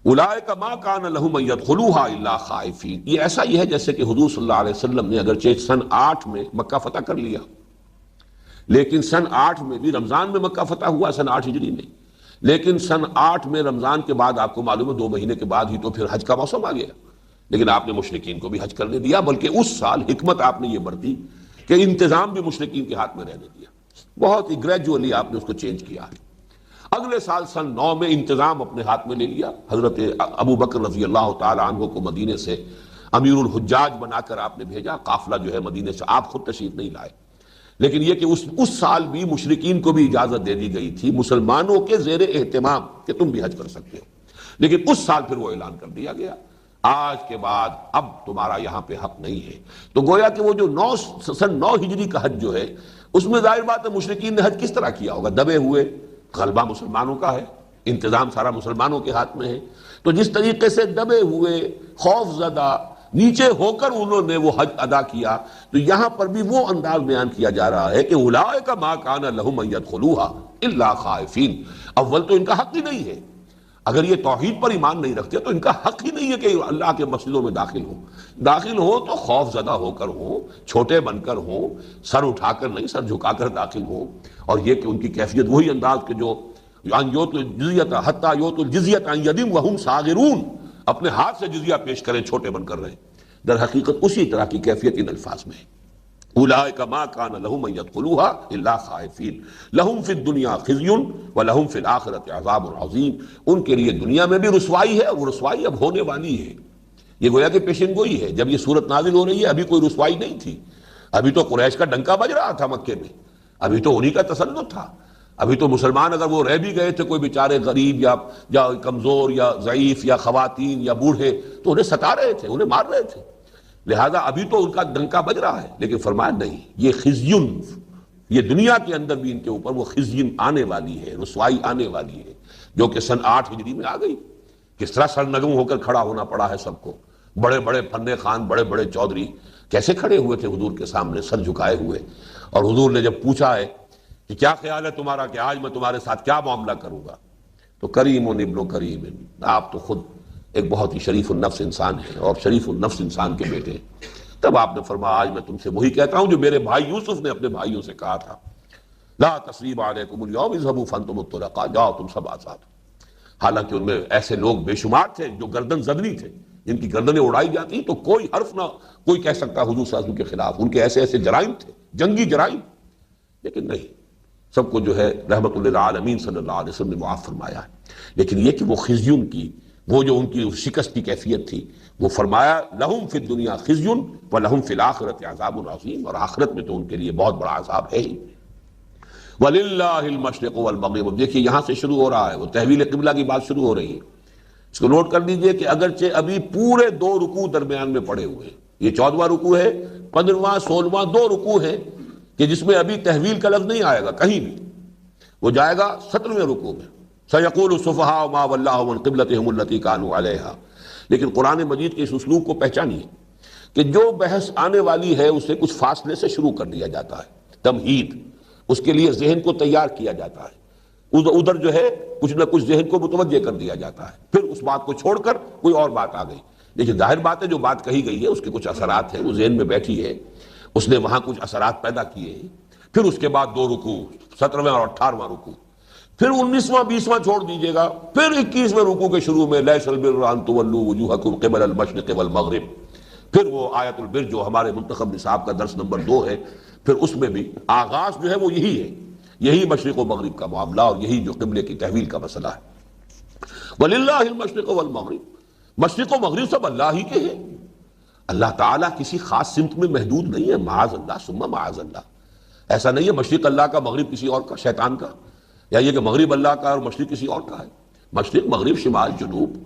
اولئک ما کان لہم ان یدخلوها الا خائفین، یہ ایسا ہی ہے جیسے کہ حضور صلی اللہ علیہ وسلم نے اگرچہ سن 8 میں مکہ فتح کر لیا، لیکن سن 8 میں بھی رمضان میں مکہ فتح ہوا، سن 8 ہجری میں، لیکن سن 8 میں رمضان کے بعد آپ کو معلوم ہے 2 مہینے کے بعد ہی تو پھر حج کا موسم آ گیا، لیکن آپ نے مشرکین کو بھی حج کرنے دیا، بلکہ اس سال حکمت آپ نے یہ برتی کہ انتظام بھی مشرکین کے ہاتھ میں رہنے دیا، بہت ہی گریجولی آپ نے اس کو چینج کیا ہے۔ اگلے سال سن 9 میں انتظام اپنے ہاتھ میں لے لیا، حضرت ابو بکر رضی اللہ تعالی عنہ کو مدینے سے امیر الحجاج بنا کر آپ نے بھیجا، قافلہ جو ہے مدینے سے آپ خود تشریف نہیں لائے، لیکن یہ کہ اس سال بھی مشرکین کو بھی اجازت دے دی گئی تھی مسلمانوں کے زیر اہتمام کہ تم بھی حج کر سکتے ہو، لیکن اس سال پھر وہ اعلان کر دیا گیا آج کے بعد اب تمہارا یہاں پہ حق نہیں ہے۔ تو گویا کہ وہ جو سن 9 ہجری کا حج جو ہے اس میں ظاہر بات ہے مشرکین نے حج کس طرح کیا ہوگا، دبے ہوئے، غلبہ مسلمانوں کا ہے، انتظام سارا مسلمانوں کے ہاتھ میں ہے، تو جس طریقے سے دبے ہوئے، خوف زدہ، نیچے ہو کر انہوں نے وہ حج ادا کیا. تو یہاں پر بھی وہ انداز بیان کیا جا رہا ہے کہ اولئک ما کان لهم ان يدخلوها الا خائفین. اول تو ان کا حق ہی نہیں ہے، اگر یہ توحید پر ایمان نہیں رکھتے تو ان کا حق ہی نہیں ہے کہ اللہ کے مسجدوں میں داخل ہو تو خوف زدہ ہو کر ہو، چھوٹے بن کر ہو، سر اٹھا کر نہیں، سر جھکا کر داخل ہو. اور یہ کہ ان کی کیفیت وہی انداز کے جو ان یؤتوا الجزیۃ حتی یؤتوا الجزیۃ عن ید وہم صاغرون، اپنے ہاتھ سے جزیہ پیش کریں چھوٹے بن کر رہے. در حقیقت اسی طرح کی کیفیت ان الفاظ میں ہے. اولئک ما کان لهم ان يدخلوها الا خائفین لهم فی الدنیا خزی ولهم فی الآخرۃ عذاب عظیم. ان کے لیے دنیا میں بھی رسوائی ہے، اور وہ رسوائی اب ہونے والی ہے. یہ گویا کہ پیشن گوئی ہے. جب یہ صورت نازل ہو رہی ہے ابھی کوئی رسوائی نہیں تھی، ابھی تو قریش کا ڈنکا بج رہا تھا مکے میں، ابھی تو انہی کا تسلط تھا. ابھی تو مسلمان اگر وہ رہ بھی گئے تھے کوئی بیچارے غریب یا کمزور یا ضعیف یا خواتین یا بوڑھے، تو انہیں ستا رہے تھے، انہیں مار رہے تھے. لہذا ابھی تو ان کا ڈنکا بج رہا ہے. لیکن فرمایا نہیں، یہ خزیون، یہ دنیا کے اندر بھی ان کے اوپر وہ خزیون آنے والی ہے، رسوائی آنے والی ہے، جو کہ سن 8 ہجری میں آ گئی. کس طرح سرنگوں ہو کر کھڑا ہونا پڑا ہے سب کو. بڑے بڑے فن خان، بڑے بڑے چودھری کیسے کھڑے ہوئے تھے حضور کے سامنے سر جھکائے ہوئے. اور حضور نے جب پوچھا ہے کہ کیا خیال ہے تمہارا کہ آج میں تمہارے ساتھ کیا معاملہ کروں گا، تو کریم ابن کریم، آپ تو خود ایک بہت ہی شریف النفس انسان ہے اور شریف النفس انسان کے بیٹے ہیں. تب آپ نے فرمایا آج میں تم سے وہی کہتا ہوں جو میرے بھائی یوسف نے اپنے بھائیوں سے کہا تھا، لا تثریب علیکم اليوم اذهبوا فانتم الطلقاء، جاؤ تم سب آزاد. حالانکہ ان میں ایسے لوگ بے شمار تھے جو گردن زدنی تھے، جن کی گردنیں اڑائی جاتی تو کوئی حرف نہ کوئی کہہ سکتا حضور صلی اللہ علیہ وسلم کے خلاف. ان کے ایسے ایسے جرائم تھے، جنگی جرائم. لیکن نہیں، سب کو جو ہے رحمت للعالمین صلی اللہ علیہ وسلم نے معاف فرمایا ہے. لیکن یہ کہ وہ خزیون کی، وہ جو ان کی شکست کی کیفیت تھی، وہ فرمایا لہم فی الدنیا خزی ولہم فی الآخرۃ عذاب عظیم، اور آخرت میں تو ان کے لیے بہت بڑا عذاب ہے ہی. وَلِلَّهِ الْمَشْرِقُ وَالْمَغْرِبُ. دیکھیے یہاں سے شروع ہو رہا ہے، وہ تحویل قبلہ کی بات شروع ہو رہی ہے. اس کو نوٹ کر لیجئے کہ اگرچہ ابھی پورے 2 رکوع درمیان میں پڑے ہوئے ہیں، یہ 14واں رکوع ہے، 15واں 16واں 2 رکوع ہیں کہ جس میں ابھی تحویل کا لفظ نہیں آئے گا کہیں بھی. وہ جائے گا 17ویں رکوع میں، سَيَقُولُ السُّفَهَاءُ مَا وَلَّاهُمْ عَنْ قِبْلَتِهِمُ الَّتِي كَانُوا عَلَيْهَا. لیکن قرآن مجید کے اس اسلوب کو پہچانیے کہ جو بحث آنے والی ہے اسے کچھ فاصلے سے شروع کر دیا جاتا ہے، تمہید، اس کے لیے ذہن کو تیار کیا جاتا ہے. ادھر جو ہے کچھ نہ کچھ ذہن کو متوجہ کر دیا جاتا ہے، پھر اس بات کو چھوڑ کر کوئی اور بات آ گئی. لیکن ظاہر بات ہے جو بات کہی گئی ہے اس کے کچھ اثرات ہیں، وہ ذہن میں بیٹھی ہے، اس نے وہاں کچھ اثرات پیدا کیے ہیں. پھر اس کے بعد 2 رکوع، 17واں اور 18واں رکوع، پھر 19واں 20واں چھوڑ دیجیے گا، پھر 21ویں رکوع کے شروع میں لیس البر ان تولوا وجوہکم قبل المشرق والمغرب. پھر وہ آیت البر جو ہمارے منتخب نصاب کا درس نمبر 2 ہے، پھر اس میں بھی آغاز جو ہے وہ یہی ہے، یہی مشرق و مغرب کا معاملہ اور یہی جو قبلے کی تحویل کا مسئلہ ہے. وَلِلَّهِ الْمَشْرِقُ وَالْمَغْرِبُ. مشرق و مغرب سب اللہ ہی کے ہیں. اللہ تعالیٰ کسی خاص سمت میں محدود نہیں ہے، معاذ اللہ ثم معاذ اللہ. ایسا نہیں ہے مشرق اللہ کا مغرب کسی اور کا، شیطان کا، یا یہ کہ مغرب اللہ کا اور مشرق کسی اور کا ہے. مشرق مغرب شمال جنوب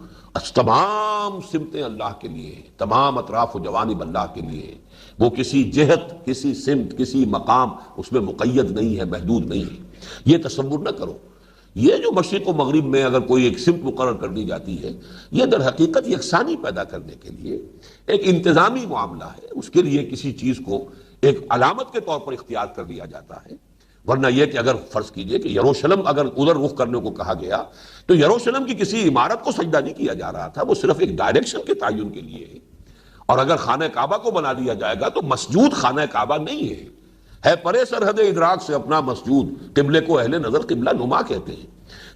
تمام سمتیں اللہ کے لیے ہیں، تمام اطراف و جوانب اللہ کے لیے ہیں. وہ کسی جہت، کسی سمت، کسی مقام اس میں مقید نہیں ہے، محدود نہیں ہے. یہ تصور نہ کرو یہ جو مشرق و مغرب میں اگر کوئی ایک سمت مقرر کر دی جاتی ہے، یہ در حقیقت یکسانی پیدا کرنے کے لیے ایک انتظامی معاملہ ہے. اس کے لیے کسی چیز کو ایک علامت کے طور پر اختیار کر لیا جاتا ہے. ورنہ یہ کہ اگر فرض کیجئے کہ یروشلم اگر ادھر رخ کرنے کو کہا گیا تو یروشلم کی کسی عمارت کو سجدہ نہیں کیا جا رہا تھا، وہ صرف ایک ڈائریکشن کے تعین کے لیے ہے. اور اگر خانہ کعبہ کو بنا دیا جائے گا تو مسجود خانہ کعبہ نہیں ہے پرے سرحد ادراک سے اپنا مسجود. قبلے کو اہل نظر قبلہ نما کہتے ہیں.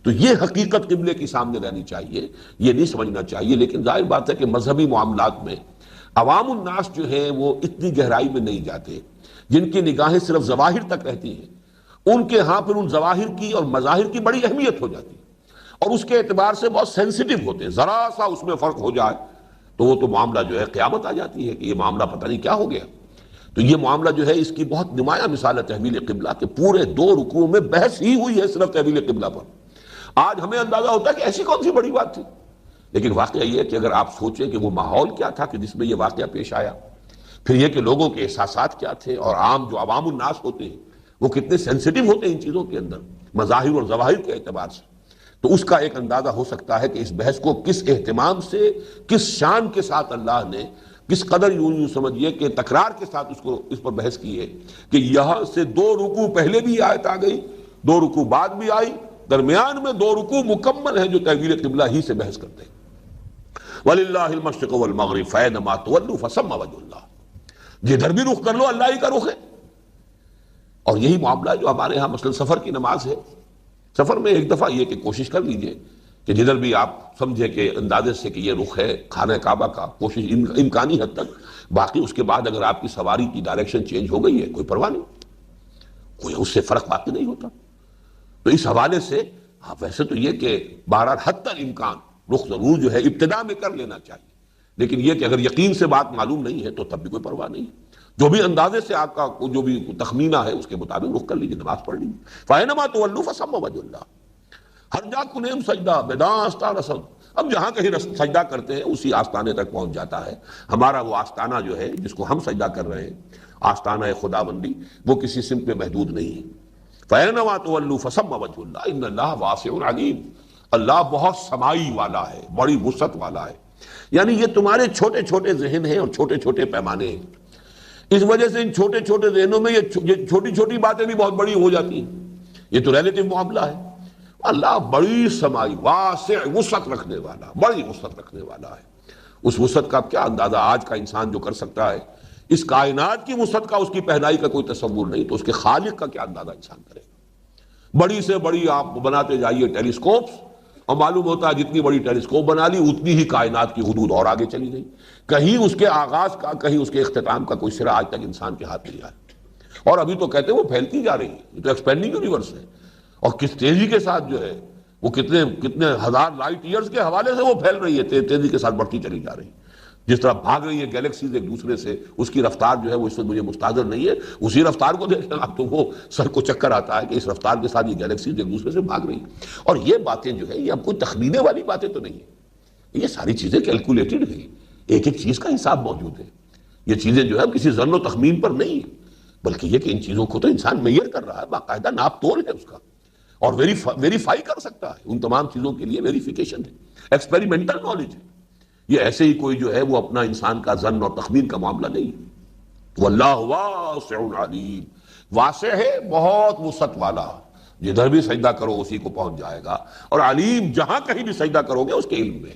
تو یہ حقیقت قبلے کی سامنے رہنی چاہیے، یہ نہیں سمجھنا چاہیے. لیکن ظاہر بات ہے کہ مذہبی معاملات میں عوام الناس جو ہیں وہ اتنی گہرائی میں نہیں جاتے. جن کی نگاہیں صرف ظواہر تک رہتی ہیں ان کے ہاں پھر ان ظواہر کی اور مظاہر کی بڑی اہمیت ہو جاتی ہے، اور اس کے اعتبار سے بہت سینسیٹیو ہوتے ہیں. ذرا سا اس میں فرق ہو جائے تو وہ تو معاملہ جو ہے قیامت آ جاتی ہے کہ یہ معاملہ پتہ نہیں کیا ہو گیا. تو یہ معاملہ جو ہے اس کی بہت نمایاں مثال ہے تحویل قبلہ کے. پورے 2 رکوعوں میں بحث ہی ہوئی ہے صرف تحویل قبلہ پر. آج ہمیں اندازہ ہوتا ہے کہ ایسی کون سی بڑی بات تھی، لیکن واقعہ یہ ہے کہ اگر آپ سوچیں کہ وہ ماحول کیا تھا کہ جس میں یہ واقعہ پیش آیا، پھر یہ کہ لوگوں کے احساسات کیا تھے، اور عام جو عوام الناس ہوتے ہیں وہ کتنے سینسیٹیو ہوتے ہیں ان چیزوں کے اندر مظاہر اور ظواہر کے اعتبار سے، تو اس کا ایک اندازہ ہو سکتا ہے کہ اس بحث کو کس اہتمام سے، کس شان کے ساتھ اللہ نے کس قدر یوں سمجھیے کہ تکرار کے ساتھ اس پر بحث کی ہے کہ یہاں سے 2 رکوع پہلے بھی آیت آ گئی، 2 رکوع بعد بھی آئی، درمیان میں 2 رکوع مکمل ہیں جو تحویل قبلہ ہی سے بحث کرتے ہیں۔ وَلِلَّهِ الْمَشْرِقُ وَالْمَغْرِبُ فَأَيْنَمَا تُوَلُّوا فَثَمَّ وَجْهُ اللَّهِ، جدھر بھی رخ کر لو اللہ ہی کا رخ ہے۔ اور یہی معاملہ جو ہمارے ہاں مثلا سفر کی نماز ہے، سفر میں ایک دفعہ یہ کہ کوشش کر لیجئے کہ جدھر بھی آپ سمجھے کہ اندازے سے کہ یہ رخ ہے خانہ کعبہ کا، کوشش امکانی حد تک، باقی اس کے بعد اگر آپ کی سواری کی ڈائریکشن چینج ہو گئی ہے کوئی پرواہ نہیں، کوئی اس سے فرق باقی نہیں ہوتا۔ تو اس حوالے سے ویسے تو یہ کہ بہرحال حتی الامکان رخ ضرور جو ہے ابتدا میں کر لینا چاہیے، لیکن یہ کہ اگر یقین سے بات معلوم نہیں ہے تو تب بھی کوئی پرواہ نہیں، جو بھی اندازے سے آپ کا جو بھی تخمینہ ہے اس کے مطابق رخ کر لیجیے، نماز پڑھ لیجیے۔ فَأَيْنَمَا تُوَلُّوا فَثَمَّ وَجْهُ اللَّهِ، ہر جا کنیم سجدہ بداستہ رسد، اب جہاں کہیں سجدہ کرتے ہیں اسی آستانے تک پہنچ جاتا ہے۔ ہمارا وہ آستانہ جو ہے جس کو ہم سجدہ کر رہے ہیں، آستانہ خداوندی، وہ کسی سمت میں محدود نہیں ہے۔ فَأَيْنَمَا تُوَلُّوا فَثَمَّ وَجْهُ اللَّهِ إِنَّ اللَّهَ وَاسِعٌ عَلِيمٌ، اللہ بہت سمائی والا ہے، بڑی وسعت والا ہے۔ یعنی یہ تمہارے چھوٹے چھوٹے ذہن ہیں اور چھوٹے چھوٹے پیمانے ہیں، اس وجہ سے ان چھوٹے چھوٹے ذہنوں میں یہ چھوٹی چھوٹی باتیں بھی بہت بڑی ہو جاتی ہیں۔ یہ تو ریلیٹیو معاملہ ہے۔ اللہ بڑی سمائی، واسع، وسعت رکھنے والا، بڑی وسعت رکھنے والا ہے۔ اس وسعت کا کیا اندازہ آج کا انسان جو کر سکتا ہے، اس کائنات کی وسعت کا، اس کی پہنائی کا کوئی تصور نہیں، تو اس کے خالق کا کیا اندازہ انسان کرے گا۔ بڑی سے بڑی آپ بناتے جائیے ٹیلیسکوپس، اور معلوم ہوتا ہے جتنی بڑی ٹیلیسکوپ بنا لی اتنی ہی کائنات کی حدود اور آگے چلی گئی، کہیں اس کے آغاز کا، کہیں اس کے اختتام کا کوئی سرا آج تک انسان کے ہاتھ نہیں آیا۔ اور ابھی تو کہتے ہیں وہ پھیلتی جا رہی ہے، یہ تو ایکسپینڈنگ یونیورس ہے، اور کس تیزی کے ساتھ جو ہے وہ کتنے ہزار لائٹ ایئرز کے حوالے سے وہ پھیل رہی ہے، تیزی کے ساتھ بڑھتی چلی جا رہی ہے۔ جس طرح بھاگ رہی ہے گیلیکسیز ایک دوسرے سے، اس کی رفتار جو ہے وہ اس وقت مجھے مستحضر نہیں ہے، اسی رفتار کو دیکھیں آپ تو وہ سر کو چکر آتا ہے کہ اس رفتار کے ساتھ یہ گیلیکسیز ایک دوسرے سے بھاگ رہی ہیں۔ اور یہ باتیں جو ہے یہ اب کوئی تخمینے والی باتیں تو نہیں ہیں، یہ ساری چیزیں کیلکولیٹڈ ہیں، ایک ایک چیز کا حساب موجود ہے۔ یہ چیزیں جو ہے کسی ظن و تخمین پر نہیں ہیں، بلکہ یہ کہ ان چیزوں کو تو انسان میئر کر رہا ہے، باقاعدہ ناپ تول ہے اس کا، اور ویریفائی کر سکتا ہے، ان تمام چیزوں کے لیے ویریفیکیشن ہے، ایکسپیریمنٹل نالج ہے۔ یہ ایسے ہی کوئی جو ہے وہ اپنا انسان کا ظن اور تخمین کا معاملہ نہیں ہے۔ واللہ واسع علیم، واسع ہے، بہت وسعت والا، جدھر بھی سجدہ کرو اسی کو پہنچ جائے گا، اور علیم، جہاں کہیں بھی سجدہ کرو گے اس کے علم میں۔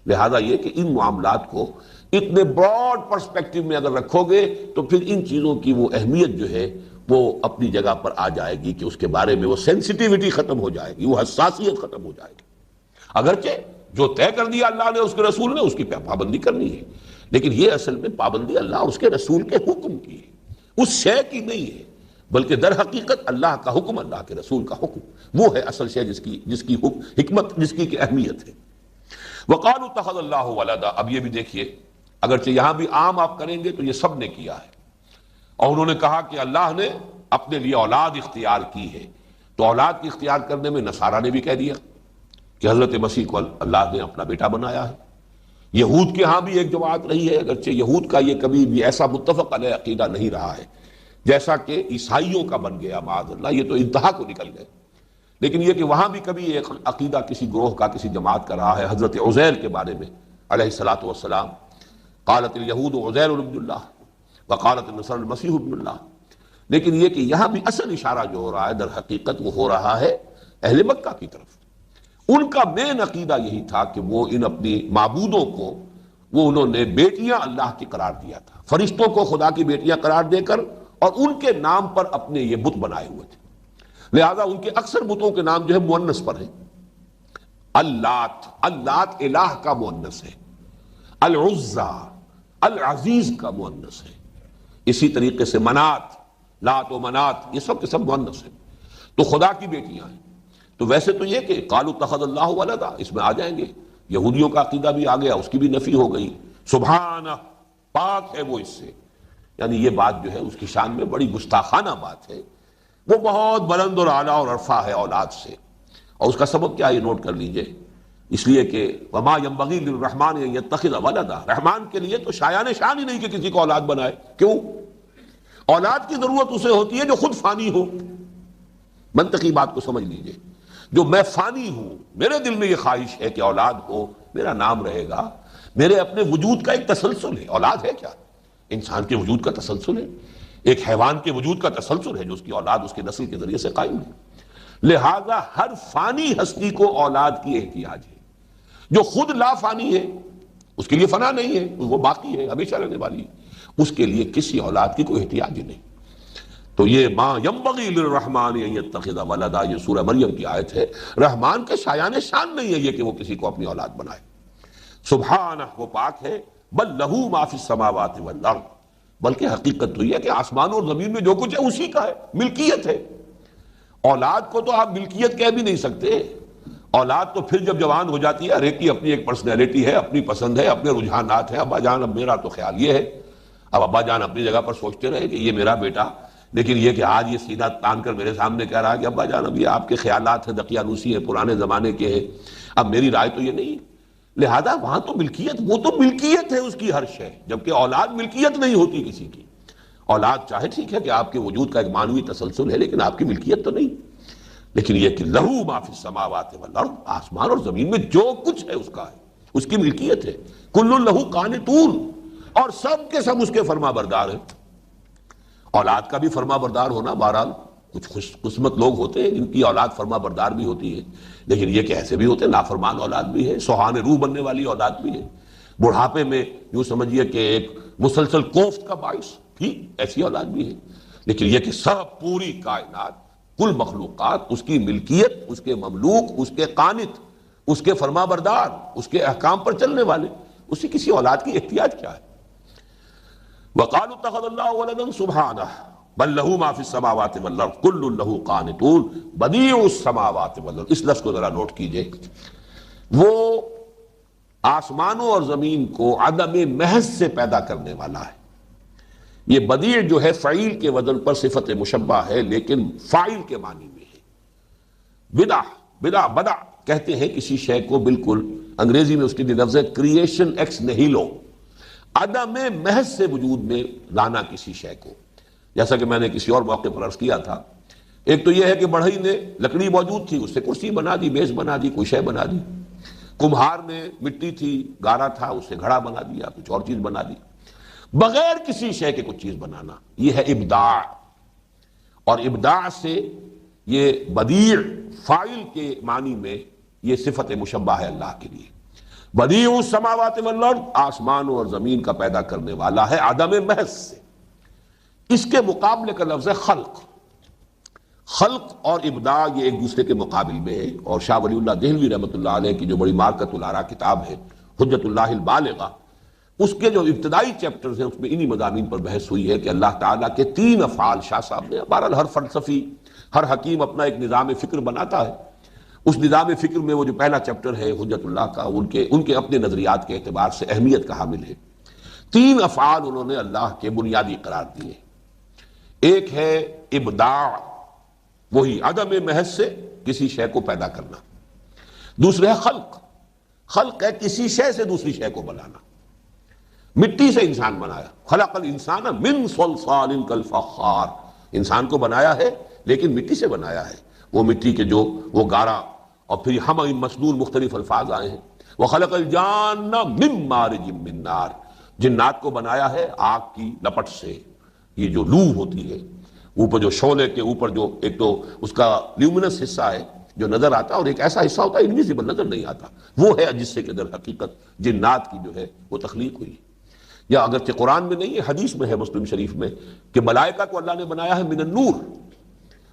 لہذا یہ کہ ان معاملات کو اتنے براڈ پرسپیکٹو میں اگر رکھو گے تو پھر ان چیزوں کی وہ اہمیت جو ہے وہ اپنی جگہ پر آ جائے گی کہ اس کے بارے میں وہ سینسٹیوٹی ختم ہو جائے گی، وہ حساسیت ختم ہو جائے گی۔ اگرچہ جو طے کر دیا اللہ نے، اس کے رسول نے، اس کی پابندی کرنی ہے، لیکن یہ اصل میں پابندی اللہ اور اس کے رسول کے حکم کی ہے، اس شے کی نہیں ہے، بلکہ در حقیقت اللہ کا حکم، اللہ کے رسول کا حکم، وہ ہے اصل شے جس کی حکمت، جس کی اہمیت ہے۔ وقالوا اتخذ اللہ ولدا، اب یہ بھی دیکھیے، اگرچہ یہاں بھی عام آپ کریں گے تو یہ سب نے کیا ہے، اور انہوں نے کہا کہ اللہ نے اپنے لیے اولاد اختیار کی ہے، تو اولاد کی اختیار کرنے میں نصارہ نے بھی کہہ دیا کہ حضرت مسیح کو اللہ نے اپنا بیٹا بنایا ہے۔ یہود کے ہاں بھی ایک جماعت رہی ہے، اگرچہ یہود کا یہ کبھی بھی ایسا متفق علیہ عقیدہ نہیں رہا ہے جیسا کہ عیسائیوں کا بن گیا، معاذ اللہ، یہ تو انتہا کو نکل گئے، لیکن یہ کہ وہاں بھی کبھی ایک عقیدہ کسی گروہ کا، کسی جماعت کا رہا ہے حضرت عزیر کے بارے میں علیہ الصلاۃ والسلام۔ قالت الیہود عزیر ابن اللہ وقالت النصارى المسیح ابن اللہ، لیکن یہ کہ یہاں بھی اصل اشارہ جو ہو رہا ہے در حقیقت وہ ہو رہا ہے اہل مکہ کی طرف۔ ان کا مین عقیدہ یہی تھا کہ وہ ان اپنی معبودوں کو وہ انہوں نے بیٹیاں اللہ کی قرار دیا تھا، فرشتوں کو خدا کی بیٹیاں قرار دے کر، اور ان کے نام پر اپنے یہ بت بنائے ہوئے تھے۔ لہذا ان کے اکثر بتوں کے نام جو ہے مؤنث پر ہیں۔ اللات، اللات الہ کا مؤنث ہے، العزا، العزیز کا مؤنث ہے، اسی طریقے سے منات، لات و منات، یہ سب کے سب مؤنث ہیں، تو خدا کی بیٹیاں ہیں۔ تو ویسے تو یہ کہ قالوا اتخذ اللہ ولدا، اس میں آ جائیں گے، یہودیوں کا عقیدہ بھی آ گیا، اس کی بھی نفی ہو گئی، سبحانہ، پاک ہے وہ اس سے، یعنی یہ بات جو ہے اس کی شان میں بڑی گستاخانہ بات ہے، وہ بہت بلند اور اعلیٰ اور عرفہ ہے اولاد سے۔ اور اس کا سبب کیا ہے یہ نوٹ کر لیجئے، اس لیے کہ وما ينبغي للرحمن ان يتخذ ولدا، رحمان کے لیے تو شایان شان ہی نہیں کہ کسی کو اولاد بنائے، کیوں؟ اولاد کی ضرورت اسے ہوتی ہے جو خود فانی ہو، منطقی بات کو سمجھ لیجئے۔ جو میں فانی ہوں، میرے دل میں یہ خواہش ہے کہ اولاد ہو، میرا نام رہے گا، میرے اپنے وجود کا ایک تسلسل ہے۔ اولاد ہے کیا؟ انسان کے وجود کا تسلسل ہے، ایک حیوان کے وجود کا تسلسل ہے جو اس کی اولاد اس کے نسل کے ذریعے سے قائم ہے۔ لہذا ہر فانی ہستی کو اولاد کی احتیاج ہے۔ جو خود لا فانی ہے، اس کے لیے فنا نہیں ہے، وہ باقی ہے، ہمیشہ رہنے والی ہے، اس کے لیے کسی اولاد کی کوئی احتیاج ہی نہیں۔ تو یہ ما ینبغی للرحمن ان یتخذ ولدا، یہ سورہ مریم کی آیت ہے۔ رحمان کے شایان شان نہیں ہے یہ کہ وہ کسی کو اپنی اولاد بنائے۔ سبحانہ، وہ پاک ہے، بل لہو ما فی السماوات والارض، بلکہ حقیقت تو یہ ہے کہ آسمانوں اور زمین میں جو کچھ ہے اسی کا ہے، ملکیت ہے۔ اولاد کو تو آپ ملکیت کہہ بھی نہیں سکتے، اولاد تو پھر جب جوان ہو جاتی ہے، ہر ایک کی اپنی ایک پرسنالٹی ہے، اپنی پسند ہے، اپنے رجحانات ہیں۔ ابا جان، اب میرا تو خیال یہ ہے، اب ابا جان اپنی جگہ پر سوچتے رہے کہ یہ میرا بیٹا، لیکن یہ کہ آج یہ سیدھا تان کر میرے سامنے کہہ رہا ہے کہ ابا جان اب یہ آپ کے خیالات ہیں، دقیانوسی ہیں، پرانے زمانے کے ہیں، اب میری رائے تو یہ نہیں۔ لہذا وہاں تو ملکیت، وہ تو ملکیت ہے اس کی ہر شے، جبکہ اولاد ملکیت نہیں ہوتی کسی کی۔ اولاد چاہے ٹھیک ہے کہ آپ کے وجود کا ایک معنوی تسلسل ہے، لیکن آپ کی ملکیت تو نہیں۔ لیکن یہ کہ لہو ما فی السماوات والارض، آسمان اور زمین میں جو کچھ ہے اس کا ہے، اس کی ملکیت ہے۔ کل لہو قانتون، اور سب کے سب اس کے فرما بردار ہیں۔ اولاد کا بھی فرما بردار ہونا، بہرحال کچھ خوش قسمت لوگ ہوتے ہیں جن کی اولاد فرما بردار بھی ہوتی ہے، لیکن یہ کہ ایسے بھی ہوتے ہیں نافرمان اولاد بھی ہے، سوہانے روح بننے والی اولاد بھی ہے۔ بڑھاپے میں یوں سمجھیے کہ ایک مسلسل کوفت کا باعث بھی ایسی اولاد بھی ہے۔ لیکن یہ کہ سب پوری کائنات، کل مخلوقات اس کی ملکیت، اس کے مملوک، اس کے قانت، اس کے فرما بردار، اس کے احکام پر چلنے والے، اسی کسی اولاد کی احتیاج کیا ہے؟ وَقَالُوا اتَّخَذَ اللَّهُ وَلَدًا سُبْحَانَهُ بَل لَّهُ مَا فِي السَّمَاوَاتِ وَالْأَرْضِ كُلٌّ لَّهُ قَانِتُونَ بَدِيعُ السَّمَاوَاتِ وَالْأَرْضِ۔ اس لفظ کو ذرا نوٹ کیجئے، وہ آسمانوں اور زمین کو عدم محض سے پیدا کرنے والا ہے۔ یہ بدیع جو ہے فعیل کے وزن پر صفت مشبہ ہے، لیکن فاعل کے معنی میں ہے۔ بدع کہتے ہیں کسی شے کو، بالکل انگریزی میں اس کی لفظ ہے کریشن ایکس نہیلو، عدم محض سے وجود میں لانا کسی شے کو۔ جیسا کہ میں نے کسی اور موقع پر عرض کیا تھا، ایک تو یہ ہے کہ بڑھئی نے لکڑی موجود تھی، اس سے کرسی بنا دی، میز بنا دی، کوئی شے بنا دی۔ کمہار نے مٹی تھی، گارا تھا، اس سے گھڑا بنا دیا، کچھ اور چیز بنا دی۔ بغیر کسی شے کے کچھ چیز بنانا، یہ ہے ابداع۔ اور ابداع سے یہ بدیع فاعل کے معنی میں یہ صفت مشبہ ہے اللہ کے لیے۔ بدیع السماوات والارض، آسمانوں اور زمین کا پیدا کرنے والا ہے عدم محض سے۔ اس کے مقابلے کا لفظ ہے خلق۔ خلق اور ابداع یہ ایک دوسرے کے مقابل میں ہے، اور شاہ ولی اللہ دہلوی رحمۃ اللہ علیہ کی جو بڑی مارکۃ الآراء کتاب ہے، حجت اللہ البالغہ، اس کے جو ابتدائی چیپٹرز ہیں اس میں انہی مضامین پر بحث ہوئی ہے کہ اللہ تعالیٰ کے تین افعال، شاہ صاحب نے، بہرحال ہر فلسفی، ہر حکیم اپنا ایک نظام فکر بناتا ہے، اس نظام فکر میں وہ جو پہلا چیپٹر ہے حجت اللہ کا، ان کے اپنے نظریات کے اعتبار سے اہمیت کا حامل ہے۔ تین افعال انہوں نے اللہ کے بنیادی قرار دیے۔ ایک ہے ابداع، وہی عدم محض سے کسی شے کو پیدا کرنا۔ دوسرے ہے خلق، خلق ہے کسی شے سے دوسری شے کو بنانا۔ مٹی سے انسان بنایا، خلق الانسان من صلصال کالفخار، انسان کو بنایا ہے لیکن مٹی سے بنایا ہے۔ وہ مٹی کے جو وہ گارا، اور پھر ہم مسنون مختلف الفاظ آئے ہیں۔ وَخَلَقَ الْجَانَّ مِن مَارِجٍ مِّن نَار، جنات کو بنایا ہے آگ کی لپٹ سے۔ یہ جو لو ہوتی ہے، اوپر جو شعلے کے اوپر جو ایک تو اس کا لیومنس حصہ ہے جو نظر آتا ہے، اور ایک ایسا حصہ ہوتا ہے انویزیبل، نظر نہیں آتا، وہ ہے جس سے کہ در حقیقت جنات کی جو ہے وہ تخلیق ہوئی۔ یا اگرچہ قرآن میں نہیں ہے، حدیث میں ہے مسلم شریف میں کہ ملائکہ کو اللہ نے بنایا ہے من النور،